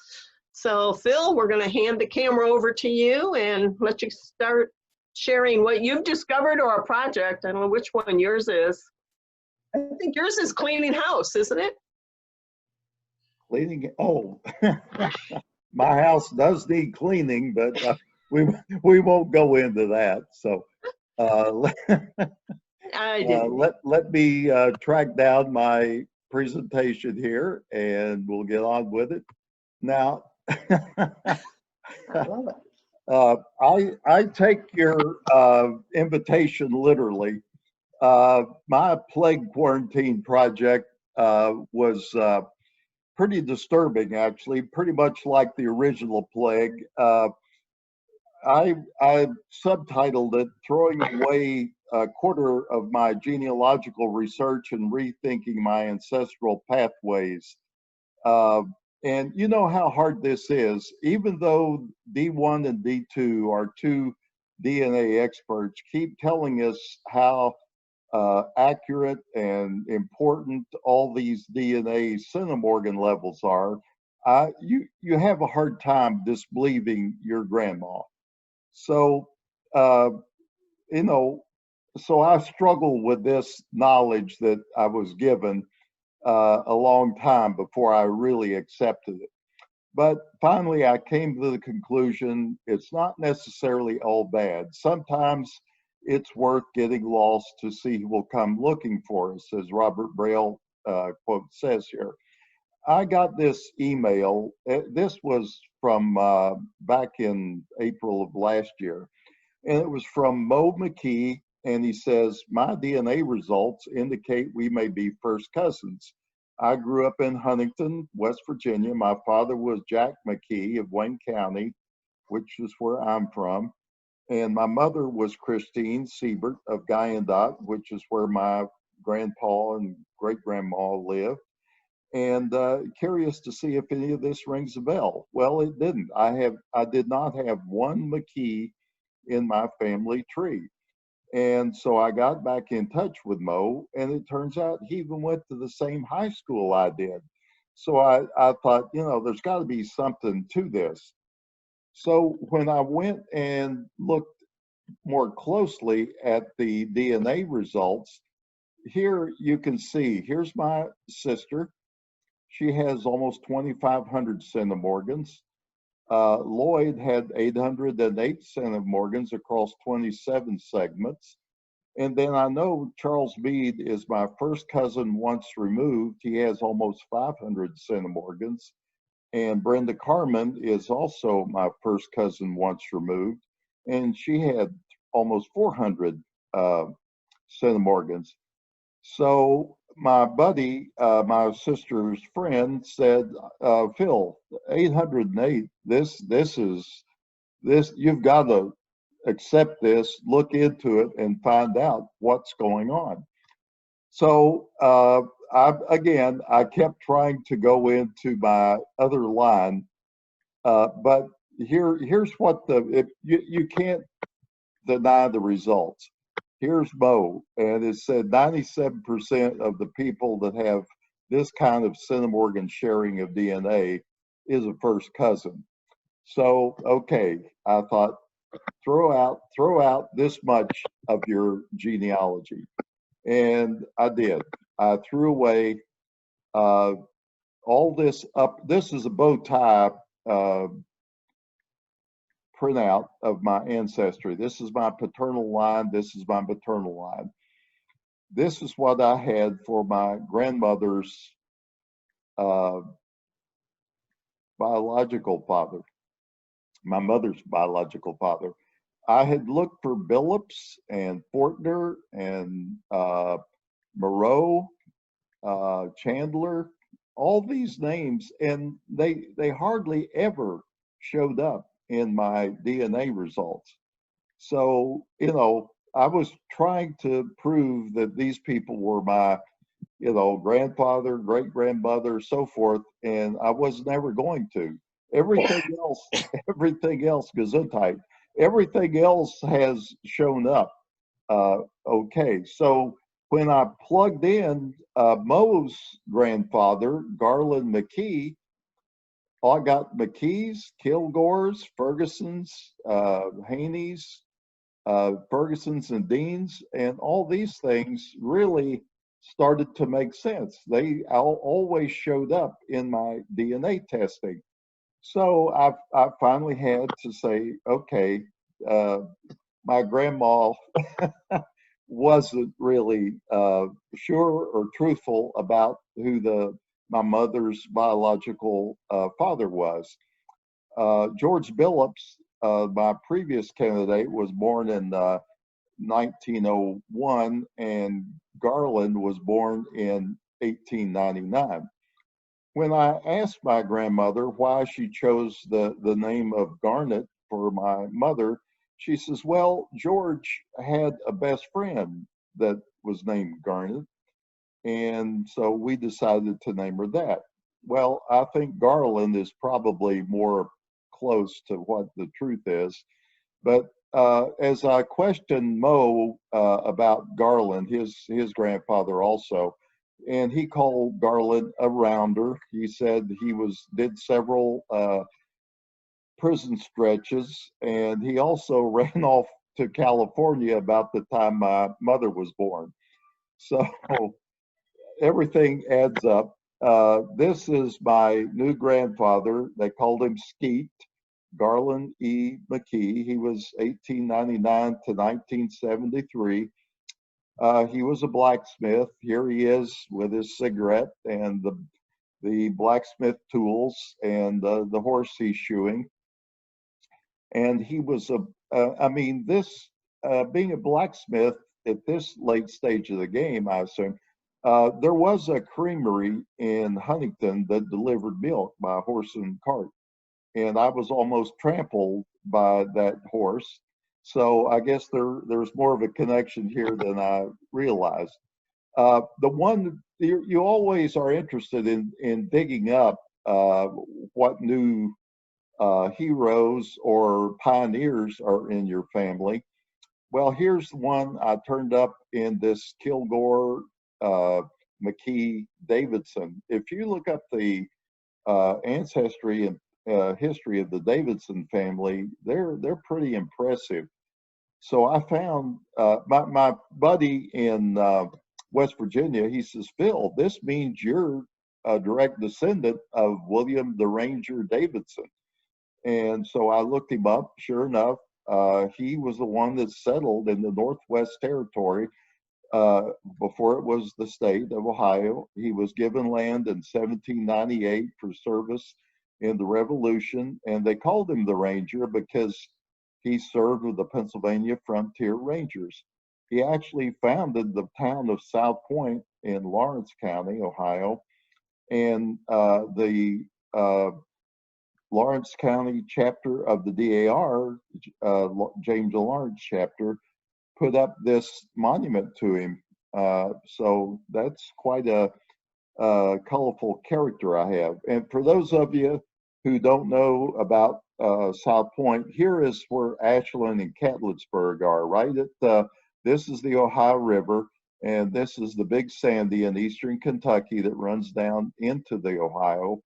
So Phil, we're going to hand the camera over to you and let you start sharing what you've discovered or a project. I don't know which one yours is. I think yours is cleaning house, isn't it? Cleaning, oh, my house does need cleaning, but we won't go into that. So let me track down my presentation here, and we'll get on with it. Now, I love it. I take your invitation literally. My plague quarantine project was pretty disturbing, actually, pretty much like the original plague. I subtitled it "Throwing Away a Quarter of My Genealogical Research and Rethinking My Ancestral Pathways." And you know how hard this is. Even though D1 and D2 are two DNA experts, keep telling us how accurate and important all these DNA centimorgan levels are, you have a hard time disbelieving your grandma. So, so I struggled with this knowledge that I was given a long time before I really accepted it. But finally, I came to the conclusion it's not necessarily all bad. Sometimes it's worth getting lost to see who will come looking for us, as Robert Braille quote says here. I got this email. This was from back in April of last year, and it was from Mo McKee, and he says, "My DNA results indicate we may be first cousins. I grew up in Huntington, West Virginia. My father was Jack McKee of Wayne County, which is where I'm from. And my mother was Christine Siebert of Guyandotte, which is where my grandpa and great-grandma lived. And curious to see if any of this rings a bell." Well, it didn't. I did not have one McKee in my family tree. And so I got back in touch with Mo, and it turns out he even went to the same high school I did. So I thought, you know, there's got to be something to this. So when I went and looked more closely at the DNA results, here you can see, here's my sister. She has almost 2,500 centimorgans. Lloyd had 808 centimorgans across 27 segments. And then I know Charles Meade is my first cousin once removed. He has almost 500 centimorgans. And Brenda Carmen is also my first cousin once removed. And she had almost 400 centimorgans. So my buddy, my sister's friend said, Phil, 808, you've got to accept this, look into it, and find out what's going on. So I kept trying to go into my other line, but here's what you can't deny the results. Here's Mo, and it said 97% of the people that have this kind of centimorgan sharing of DNA is a first cousin. So, okay, I thought, throw out this much of your genealogy. And I did. I threw away all this up. This is a bow tie printout of my ancestry. This is my paternal line. This is my maternal line. This is what I had for my grandmother's biological father, my mother's biological father. I had looked for Billups and Fortner and Moreau, Chandler, all these names, and they hardly ever showed up in my DNA results. So, you know, I was trying to prove that these people were my, you know, grandfather, great grandmother, so forth, and I was never going to. Everything else, Gesundheit, everything else has shown up. Okay, so when I plugged in Mo's grandfather, Garland McKee, I got McKees, Kilgores, Fergusons, Haney's, Fergusons and Deans, and all these things really started to make sense. They always showed up in my DNA testing. So I finally had to say, okay, my grandma wasn't really sure or truthful about who my mother's biological father was. George Billups, my previous candidate, was born in 1901, and Garland was born in 1899. When I asked my grandmother why she chose the name of Garnet for my mother, she says, well, George had a best friend that was named Garnet, and so we decided to name her that. Well, I think Garland is probably more close to what the truth is. But as I questioned Mo about Garland, his grandfather also, and he called Garland a rounder. He said he did several prison stretches, and he also ran off to California about the time my mother was born. So everything adds up. This is my new grandfather. They called him Skeet, Garland E. McKee. He was 1899 to 1973. He was a blacksmith. Here he is with his cigarette and the blacksmith tools and the horse he's shoeing. And he was being a blacksmith at this late stage of the game, I assume, there was a creamery in Huntington that delivered milk by horse and cart. And I was almost trampled by that horse. So I guess there's more of a connection here than I realized. The one you always are interested in digging up what new heroes or pioneers are in your family. well, here's one I turned up in this Kilgore, McKee, Davidson. If you look up the ancestry and history of the Davidson family, they're pretty impressive. So I found my buddy in West Virginia. He says, Phil, this means you're a direct descendant of William the Ranger Davidson. And so I looked him up. Sure enough, he was the one that settled in the Northwest Territory before it was the state of Ohio. He was given land in 1798 for service in the Revolution, and they called him the Ranger because he served with the Pennsylvania Frontier Rangers. He actually founded the town of South Point in Lawrence County, Ohio, and the Lawrence County chapter of the DAR, James Lawrence chapter, put up this monument to him. So that's quite a colorful character I have. And for those of you who don't know about South Point, here is where Ashland and Catlettsburg are, right at this is the Ohio River, and this is the Big Sandy in eastern Kentucky that runs down into the Ohio.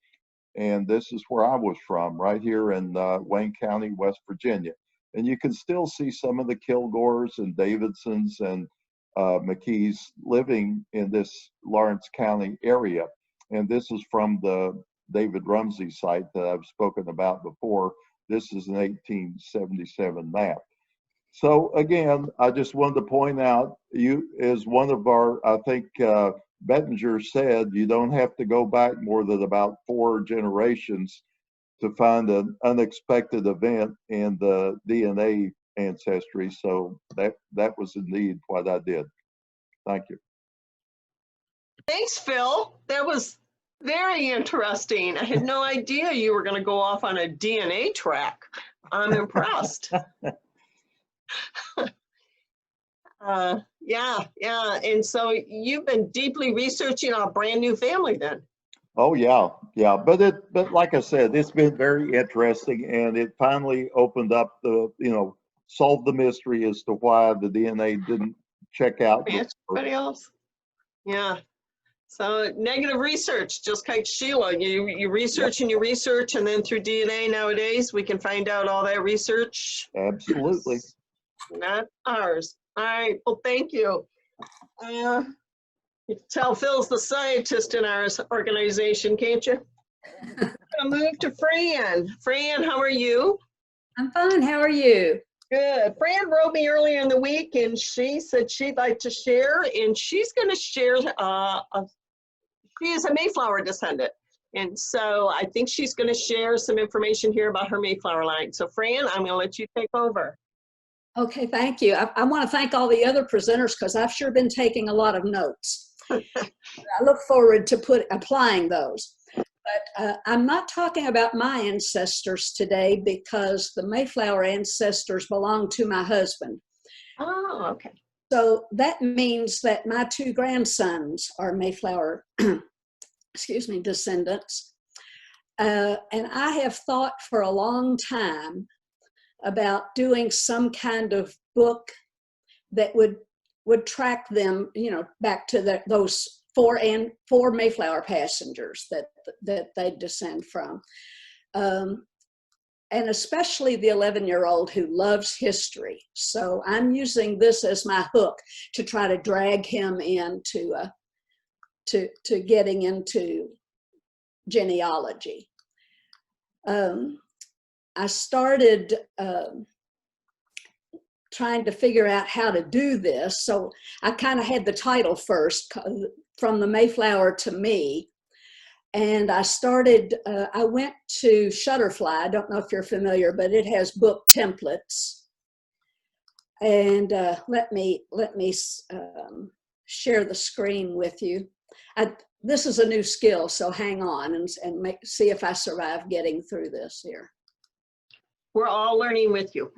And this is where I was from, right here in Wayne County, West Virginia. And you can still see some of the Kilgores and Davidsons and McKees living in this Lawrence County area. And this is from the David Rumsey site that I've spoken about before. This is an 1877 map. So again, I just wanted to point out, you is one of our, I think Bettinger said, you don't have to go back more than about 4 generations to find an unexpected event in the DNA ancestry. So that was indeed what I did. Thank you. Thanks, Phil. That was very interesting. I had no idea you were going to go off on a DNA track. I'm impressed. Yeah. And so you've been deeply researching a brand new family then. Oh yeah. But like I said, it's been very interesting, and it finally opened up the, solved the mystery as to why the DNA didn't check out. Everybody else. Yeah. So negative research, just like Sheila, you research and you research, and then through DNA nowadays, we can find out all that research. Absolutely. Not ours. All right, well, thank you. You can tell Phil's the scientist in our organization, can't you? I'll move to Fran. Fran, how are you? I'm fine. How are you? Good. Fran wrote me earlier in the week, and she said she'd like to share, and she's going to share, she is a Mayflower descendant. And so I think she's going to share some information here about her Mayflower line. So Fran, I'm going to let you take over. Okay, thank you. I want to thank all the other presenters because I've sure been taking a lot of notes. I look forward to applying those. But I'm not talking about my ancestors today because the Mayflower ancestors belong to my husband. Oh, okay. So that means that my 2 grandsons are Mayflower, descendants. And I have thought for a long time about doing some kind of book that would track them, back to those 4 Mayflower passengers that they descend from. And especially the 11-year-old who loves history. So I'm using this as my hook to try to drag him into to getting into genealogy. I started trying to figure out how to do this. So I kind of had the title first, From the Mayflower to Me. And I started, I went to Shutterfly. I don't know if you're familiar, but it has book templates. And let me share the screen with you. This is a new skill, so hang on and see if I survive getting through this here. We're all learning with you.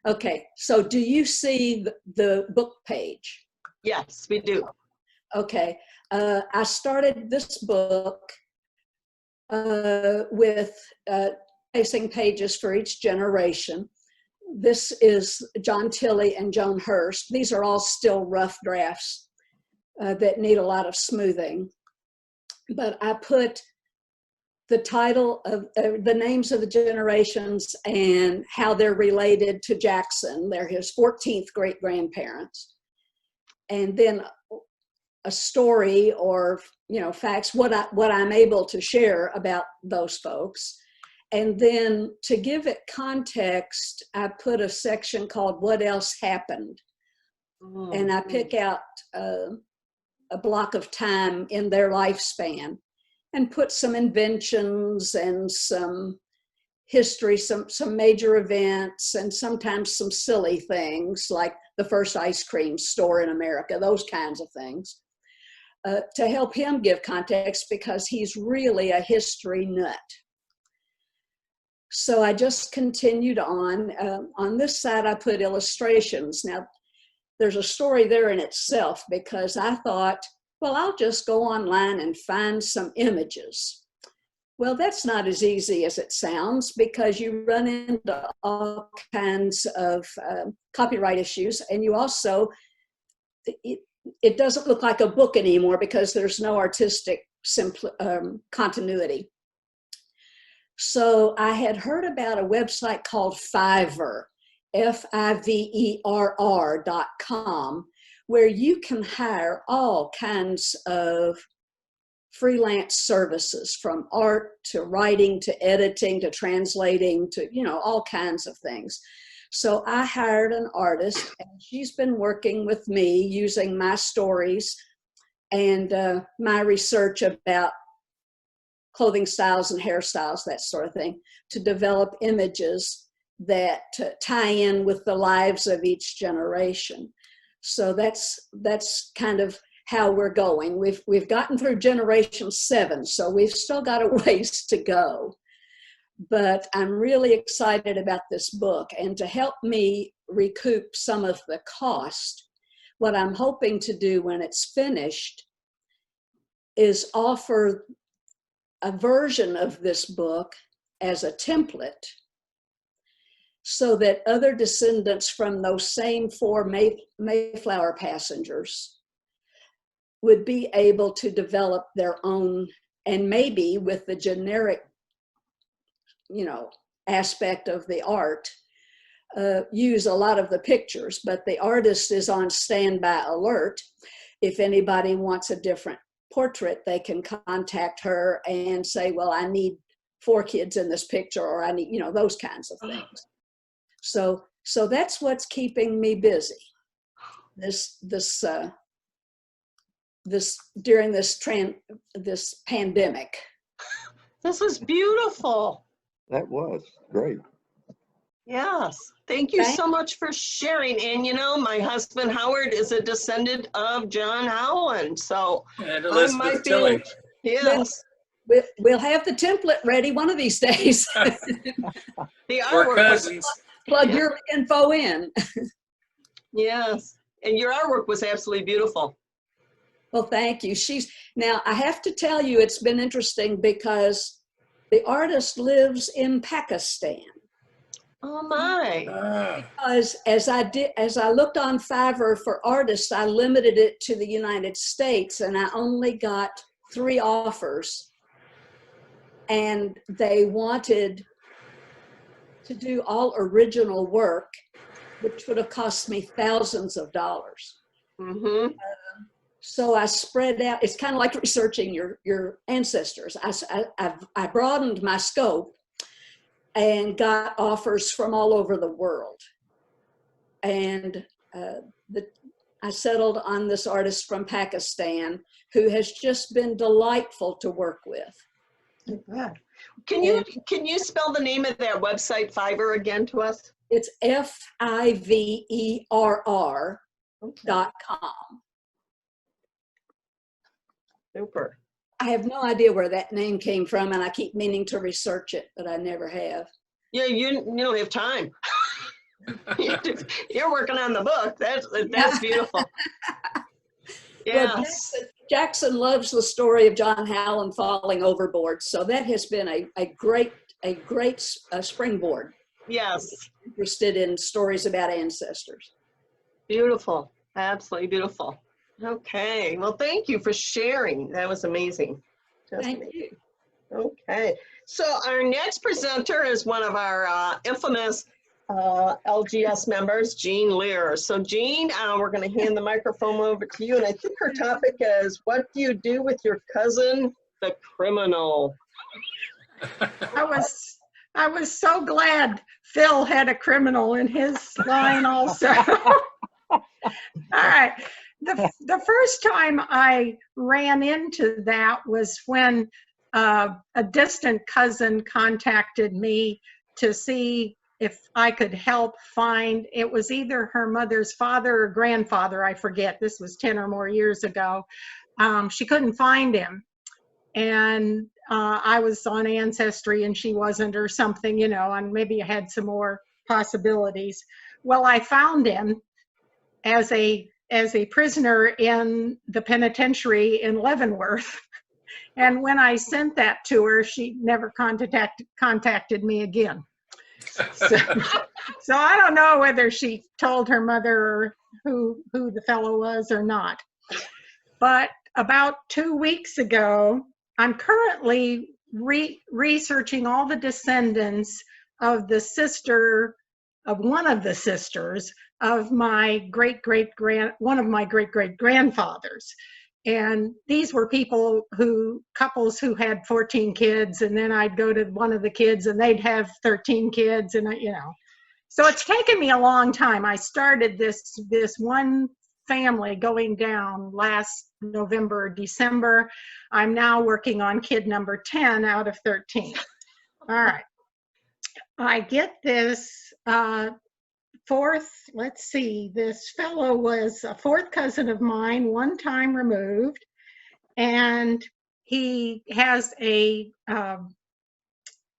Okay, so do you see the book page? Yes, we do. Okay, I started this book with facing pages for each generation this is John Tilley and Joan Hurst. These are all still rough drafts that need a lot of smoothing. But I put the title of the names of the generations and how they're related to Jackson. They're his 14th great grandparents. And then a story or, you know, facts, what I'm able to share about those folks. And then to give it context, I put a section called What Else Happened? And I pick out a block of time in their lifespan and put some inventions and some history, some major events, and sometimes some silly things like the first ice cream store in America, those kinds of things, to help him give context because he's really a history nut. So I just continued on. On this side, I put illustrations. Now, there's a story there in itself because I thought, well, I'll just go online and find some images. Well, that's not as easy as it sounds because you run into all kinds of copyright issues, and you also, it doesn't look like a book anymore because there's no artistic continuity. So I had heard about a website called Fiverr, Fiverr.com, where you can hire all kinds of freelance services, from art to writing to editing to translating to, you know, all kinds of things. So I hired an artist, and she's been working with me using my stories and my research about clothing styles and hairstyles, that sort of thing, to develop images that tie in with the lives of each generation. So that's kind of how we're going. We've gotten through generation 7, so we've still got a ways to go. But I'm really excited about this book, and to help me recoup some of the cost, what I'm hoping to do when it's finished is offer a version of this book as a template so that other descendants from those same 4 Mayflower passengers would be able to develop their own, and maybe with the generic, you know, aspect of the art, use a lot of the pictures, but the artist is on standby alert. If anybody wants a different portrait, they can contact her and say, well, I need 4 kids in this picture, or I need, you know, those kinds of things. So that's what's keeping me busy during this pandemic. This is beautiful. That was great. Yes. Thank you so much for sharing. And you know, my husband Howard is a descendant of John Howland. So and Elizabeth Tilley. Yes. We'll have the template ready one of these days. The We're cousins. Plug your info in. Yes. And your artwork was absolutely beautiful. Well, thank you. Now, I have to tell you, it's been interesting because the artist lives in Pakistan. Oh my. Because as I looked on Fiverr for artists, I limited it to the United States, and I only got 3 offers. And they wanted to do all original work, which would have cost me thousands of dollars. Mm-hmm. So I spread out. It's kind of like researching your ancestors. I broadened my scope and got offers from all over the world. And I settled on this artist from Pakistan who has just been delightful to work with. Can you spell the name of that website, Fiverr, again to us? It's Fiverr.com. Super. I have no idea where that name came from, and I keep meaning to research it, but I never have. Yeah, you don't have time. You're working on the book. That's beautiful. Yes. Well, Jackson loves the story of John Howland falling overboard, so that has been a great springboard. Yes, interested in stories about ancestors. Beautiful. Absolutely beautiful. Okay. Well, thank you for sharing. That was amazing. Just Thank amazing. Okay. So our next presenter is one of our infamous LGS members, Jean Lear. So Jean, we're going to hand the microphone over to you. And I think her topic is, what do you do with your cousin, the criminal? I was so glad Phil had a criminal in his line also. All right. The first time I ran into that was when a distant cousin contacted me to see if I could help find, it was either her mother's father or grandfather, I forget, this was 10 or more years ago. She couldn't find him. And I was on Ancestry and she wasn't, or something, you know, and maybe I had some more possibilities. Well, I found him as a prisoner in the penitentiary in Leavenworth. And when I sent that to her, she never contacted me again. So I don't know whether she told her mother who the fellow was or not. But about 2 weeks ago, I'm currently researching all the descendants of the sister of one of the sisters of my one of my great-great-grandfathers. And these were couples who had 14 kids, and then I'd go to one of the kids and they'd have 13 kids, and you know. So it's taken me a long time. I started this one family going down last November, December. I'm now working on kid number 10 out of 13. All right. I get this this fellow was a fourth cousin of mine, one time removed, and he has a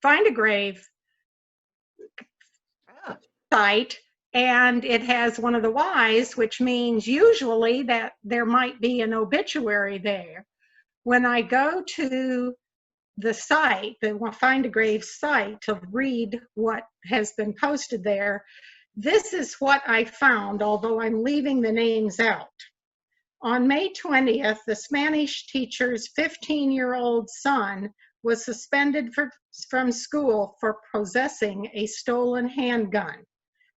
find a grave site, and it has one of the Ys, which means usually that there might be an obituary there. When I go to the site, the Find a Grave site, to read what has been posted there, this is what I found, although I'm leaving the names out. On May 20th, the Spanish teacher's 15-year-old son was suspended from school for possessing a stolen handgun.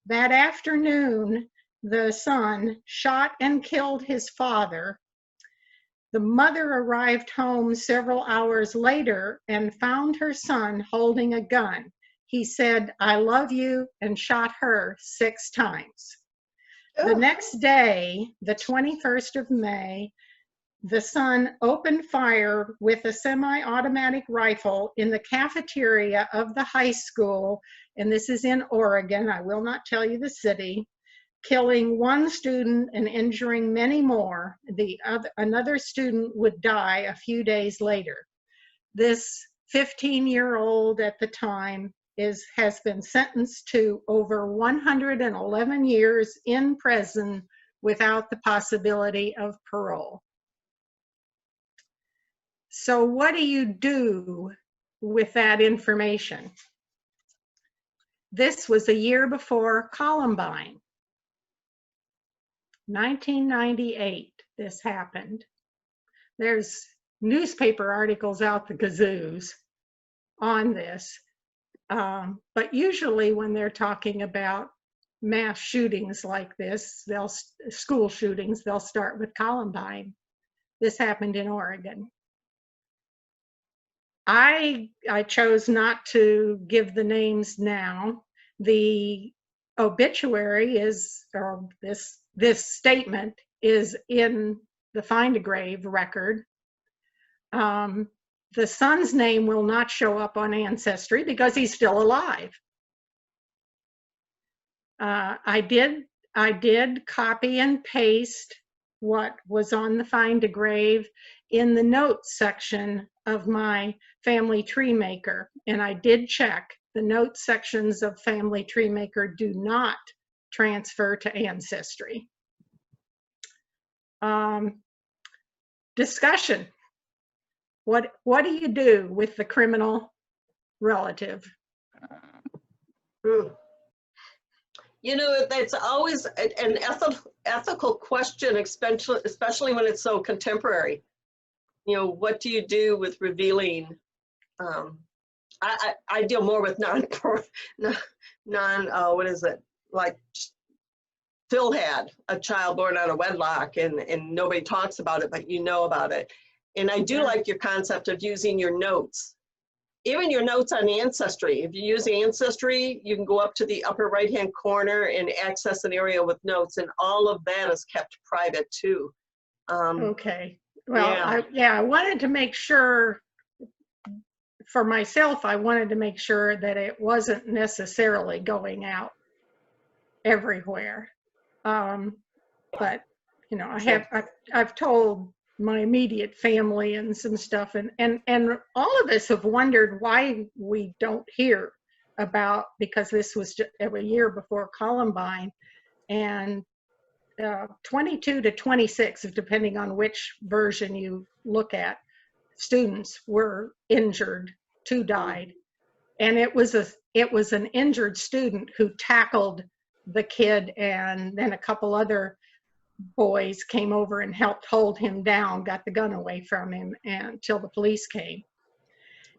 That afternoon, the son shot and killed his father. The mother arrived home several hours later and found her son holding a gun. He said, "I love you," and shot her 6 times. The next day, the 21st of May, the son opened fire with a semi-automatic rifle in the cafeteria of the high school, and this is in Oregon, I will not tell you the city, killing 1 student and injuring many more. Another student would die a few days later. This 15-year-old at the time has been sentenced to over 111 years in prison without the possibility of parole. So what do you do with that information? This was a year before Columbine. 1998, this happened. There's newspaper articles out the gazoos on this. But usually when they're talking about mass shootings like this, school shootings, they'll start with Columbine. This happened in Oregon. I chose not to give the names now. The obituary is, or this statement is in the Find a Grave record. The son's name will not show up on Ancestry because he's still alive. I did copy and paste what was on the Find a Grave in the notes section of my Family Tree Maker, and I did check. The notes sections of Family Tree Maker do not transfer to Ancestry. Discussion. What do you do with the criminal relative? You know, that's always an ethical question, especially when it's so contemporary. You know, what do you do with revealing? I deal more with what is it? Like Phil had a child born out of wedlock and nobody talks about it, but you know about it. And I do like your concept of using your notes. Even your notes on Ancestry. If you use Ancestry, you can go up to the upper right-hand corner and access an area with notes, and all of that is kept private too. Okay. Well, yeah. I wanted to make sure, for myself, I wanted to make sure that it wasn't necessarily going out everywhere. But, you know, I've told my immediate family and some stuff, and all of us have wondered why we don't hear about, because this was just a year before Columbine, and 22 to 26, depending on which version you look at, students were injured, 2 died, and it was an injured student who tackled the kid, and then a couple other boys came over and helped hold him down, got the gun away from him until the police came.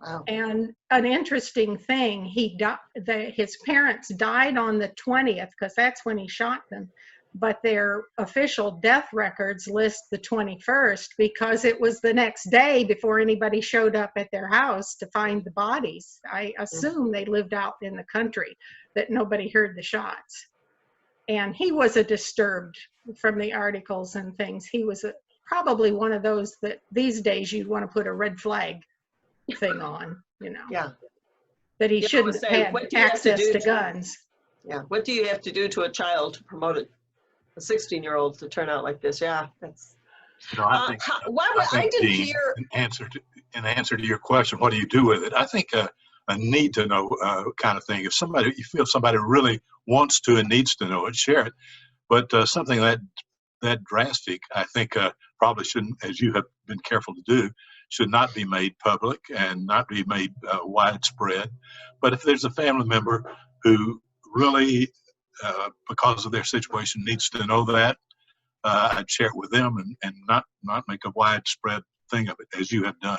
Wow. And an interesting thing, his parents died on the 20th, because that's when he shot them, but their official death records list the 21st because it was the next day before anybody showed up at their house to find the bodies. I assume they lived out in the country, that nobody heard the shots. And he was a disturbed, from the articles and things, he was probably one of those that these days you'd want to put a red flag thing on, you know. Yeah. That he shouldn't have had access to guns. Yeah. What do you have to do to a child to promote it? A 16-year-old to turn out like this? Yeah. That's. You know, I think, I didn't Dean, hear. in answer to your question, what do you do with it? I think a need to know kind of thing. If you feel somebody really wants to and needs to know it, share it. But something that drastic, I think probably shouldn't, as you have been careful to do, should not be made public and not be made widespread. But if there's a family member who really, because of their situation, needs to know that, I'd share it with them and not make a widespread thing of it, as you have done.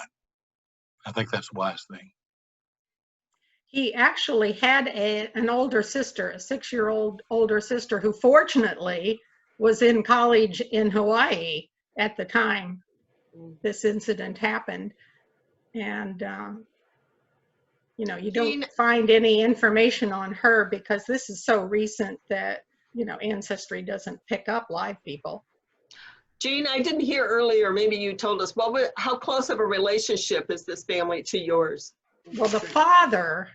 I think that's a wise thing. He actually had an older sister, a 6-year-old older sister, who fortunately was in college in Hawaii at the time this incident happened. And, you know, you don't find any information on her because this is so recent that, you know, Ancestry doesn't pick up live people. Jean, I didn't hear earlier, maybe you told us, how close of a relationship is this family to yours? Well, the father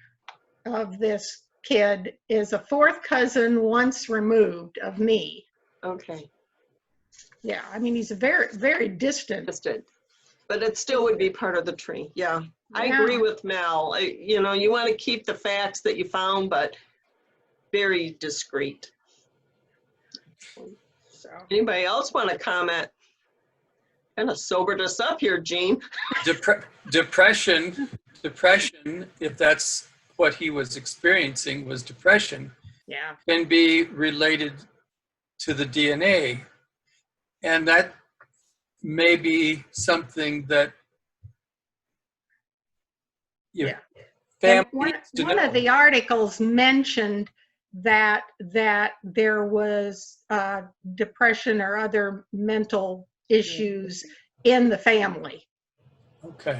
of this kid is a 4th cousin once removed of me. Okay. Yeah, I mean, he's a very, very distant. But it still would be part of the tree. Yeah. I agree with Mel. You know, you want to keep the facts that you found, but very discreet. So, anybody else want to comment? Kind of sobered us up here, Jean. Depression, if that's what he was experiencing, was depression, can be related to the DNA. And that may be something that one of the articles mentioned that there was depression or other mental issues in the family. Okay.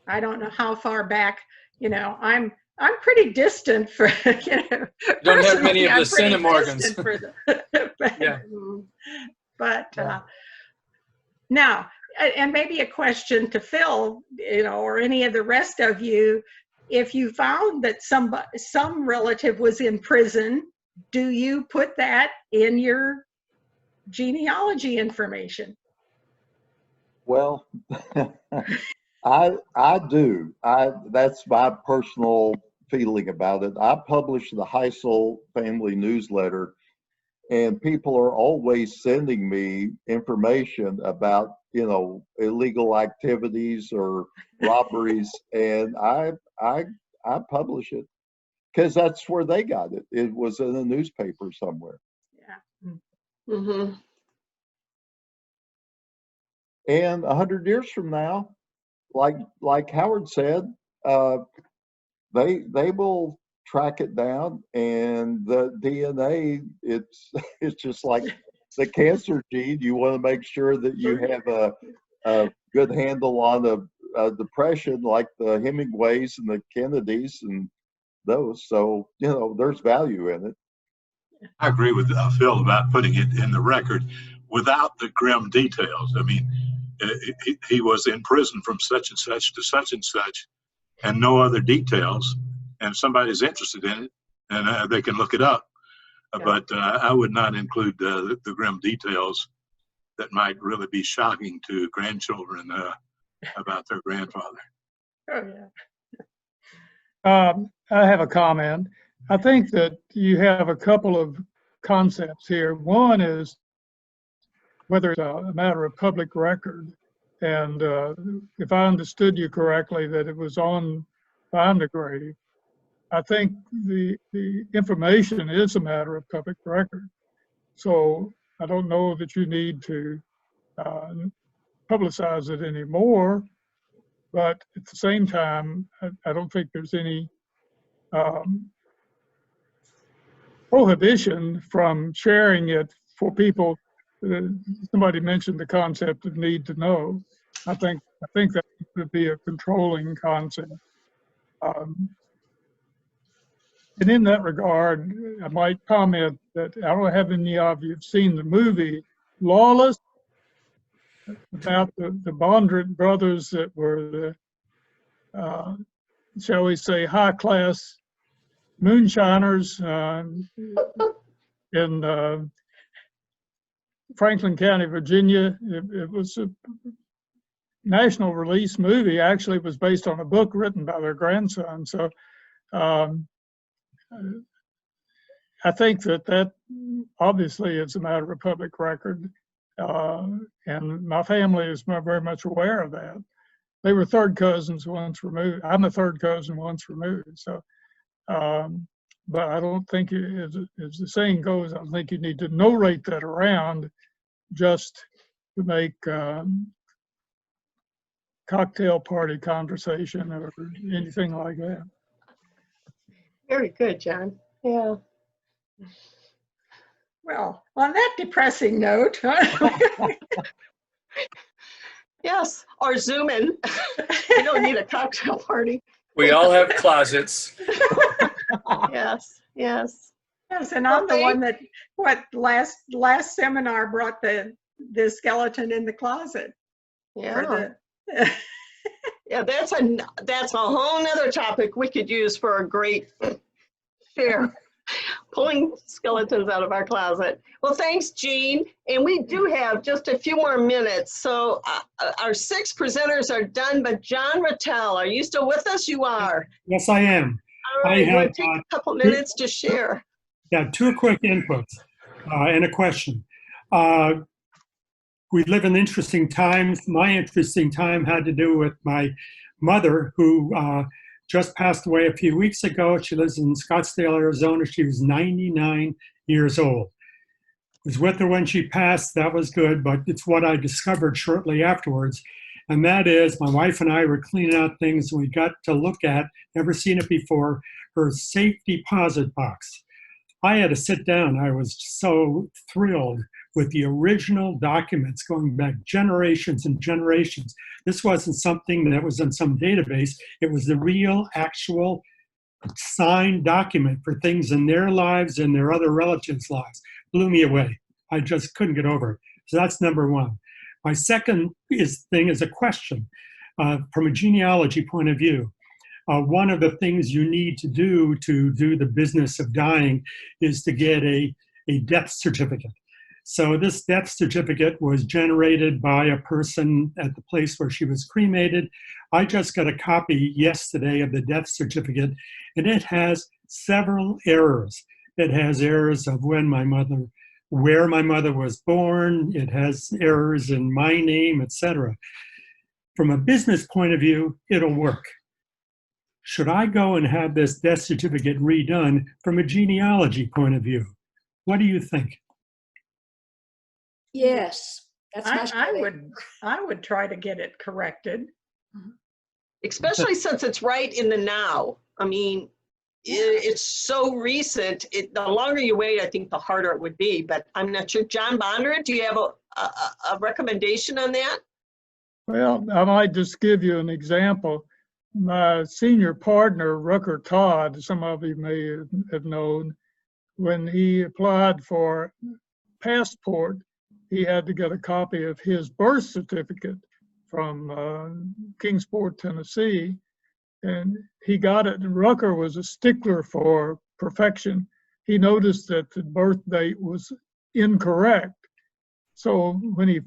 I don't know how far back, you know, I'm pretty distant for, you know, don't have many of the centimorgans. Yeah. But now, and maybe a question to Phil, you know, or any of the rest of you, if you found that some relative was in prison, do you put that in your genealogy information? Well, I do. That's my personal feeling about it. I publish the Heisel family newsletter, and people are always sending me information about, you know, illegal activities or robberies, and I publish it. because that's where they got it. It was in a newspaper somewhere. Yeah. Mm-hmm. And 100 years from now, like Howard said, they will track it down, and the DNA, it's just like the cancer gene. You want to make sure that you have a good handle on depression, like the Hemingways and the Kennedys and those. So there's value in it. I agree with Phil about putting it in the record without the grim details. I mean, he was in prison from such and such to such and such, and no other details. And if somebody's interested in it, and they can look it up. Yeah. But I would not include the grim details that might really be shocking to grandchildren about their grandfather. Oh, yeah. I have a comment. I think that you have a couple of concepts here. One is whether it's a matter of public record. And if I understood you correctly, that it was on behind the grave, I think the information is a matter of public record. So I don't know that you need to publicize it anymore, but at the same time, I don't think there's any prohibition from sharing it for people. Somebody mentioned the concept of need to know. I think that would be a controlling concept. And in that regard, I might comment that I don't know how many of you have seen the movie Lawless, about the Bondurant brothers that were the, shall we say, high-class moonshiners in Franklin County, Virginia. It was a national release movie. Actually, it was based on a book written by their grandson. So I think that obviously is a matter of public record. And my family is very much aware of that. They were third cousins once removed. I'm a third cousin once removed. So, but I don't think, as the saying goes, I don't think you need to narrate that around just to make cocktail party conversation or anything like that. Very good, John. Yeah. Well, on that depressing note. Yes, or Zoom in. You don't need a cocktail party. We all have closets. Yes, yes. Yes, and I'm the one that last seminar brought the skeleton in the closet. Yeah. Yeah, that's a whole nother topic we could use for a great fair. Pulling skeletons out of our closet. Well, thanks, Jean. And we do have just a few more minutes. So our 6 presenters are done, but John Rattel, are you still with us? You are. Yes, I am. All right, we'll take a couple minutes to share. Yeah, 2 quick inputs and a question. We live in interesting times. My interesting time had to do with my mother, who just passed away a few weeks ago. She lives in Scottsdale, Arizona. She was 99 years old. I was with her when she passed. That was good, but it's what I discovered shortly afterwards. And that is, my wife and I were cleaning out things, and we got to look at, never seen it before, her safe deposit box. I had to sit down. I was so thrilled with the original documents going back generations and generations. This wasn't something that was in some database. It was the real, actual signed document for things in their lives and their other relatives' lives. Blew me away. I just couldn't get over it. So that's number one. My second thing is a question from a genealogy point of view. One of the things you need to do the business of dying is to get a death certificate. So this death certificate was generated by a person at the place where she was cremated. I just got a copy yesterday of the death certificate, and it has several errors. It has errors of where my mother was born. It has errors in my name, etc. From a business point of view, it'll work. should I go and have this death certificate redone from a genealogy point of view? What do you think? Yes, that's my I would try to get it corrected. Especially since it's right in the now. I mean, it's so recent. The longer you wait, I think the harder it would be, but I'm not sure. John Bondurant, do you have a recommendation on that? Well, I might just give you an example. My senior partner, Rucker Todd, some of you may have known, when he applied for passport, he had to get a copy of his birth certificate from Kingsport, Tennessee, and he got it. And Rucker was a stickler for perfection. He noticed that the birth date was incorrect. So when he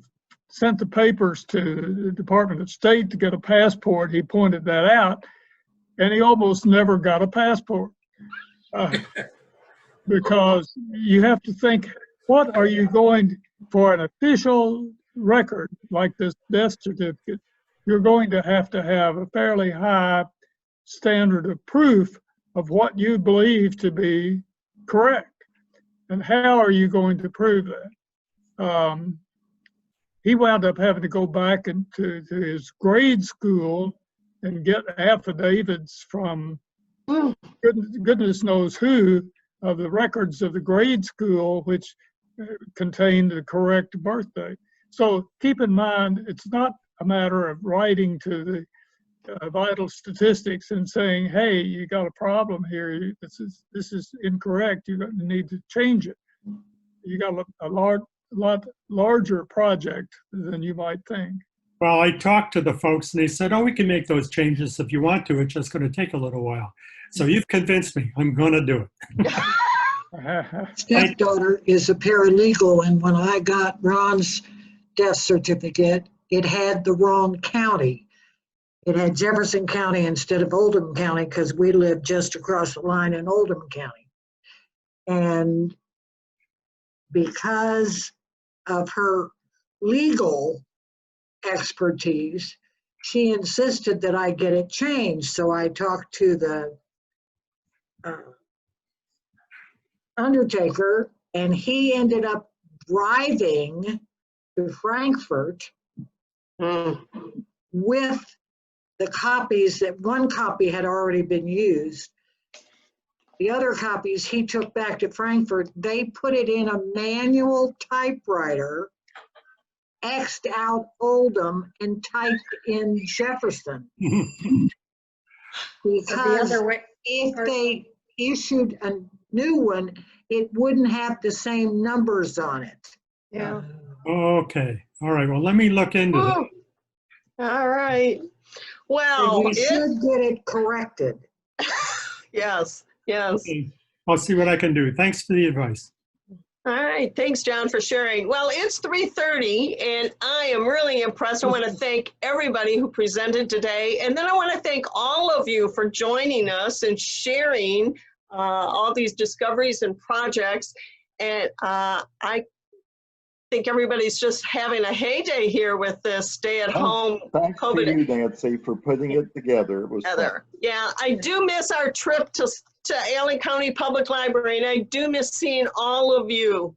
sent the papers to the Department of State to get a passport, he pointed that out, and he almost never got a passport. Because you have to think, what are you going for an official record like this death certificate? You're going to have a fairly high standard of proof of what you believe to be correct. And how are you going to prove that? He wound up having to go back to his grade school and get affidavits from goodness knows who of the records of the grade school, which contained the correct birthday. So keep in mind, it's not a matter of writing to the vital statistics and saying, hey, you got a problem here. This is incorrect. You need to change it. You got a lot larger project than you might think. Well, I talked to the folks and they said, oh, we can make those changes if you want to. It's just going to take a little while. So you've convinced me. I'm going to do it. Stepdaughter is a paralegal, and when I got Ron's death certificate, it had the wrong county. It had Jefferson County instead of Oldham County because we live just across the line in Oldham County. And because of her legal expertise, she insisted that I get it changed. So I talked to the undertaker, and he ended up driving to Frankfurt with the copies. That one copy had already been used. The other copies he took back to Frankfurt. They put it in a manual typewriter, X'd out Oldham, and typed in Jefferson. Because if they issued a new one, it wouldn't have the same numbers on it. Yeah. Okay. All right. Well, let me look into that. All right. Well, we should get it corrected. Yes. Yes. Okay. I'll see what I can do. Thanks for the advice. All right. Thanks, John, for sharing. Well, it's 3:30, and I am really impressed. I want to thank everybody who presented today. And then I want to thank all of you for joining us and sharing all these discoveries and projects. And I think everybody's just having a heyday here with this stay-at-home Thanks COVID. to you, Nancy, for putting it together. It was fun. Yeah, I do miss our trip to Allen County Public Library, and I do miss seeing all of you,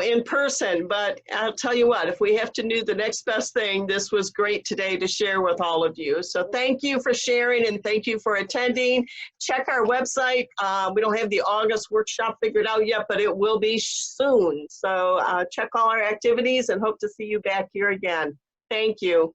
in person. But I'll tell you what, if we have to do the next best thing, this was great today to share with all of you. So thank you for sharing, and thank you for attending. Check our website. We don't have the August workshop figured out yet, but it will be soon. So check all our activities and hope to see you back here again. Thank you.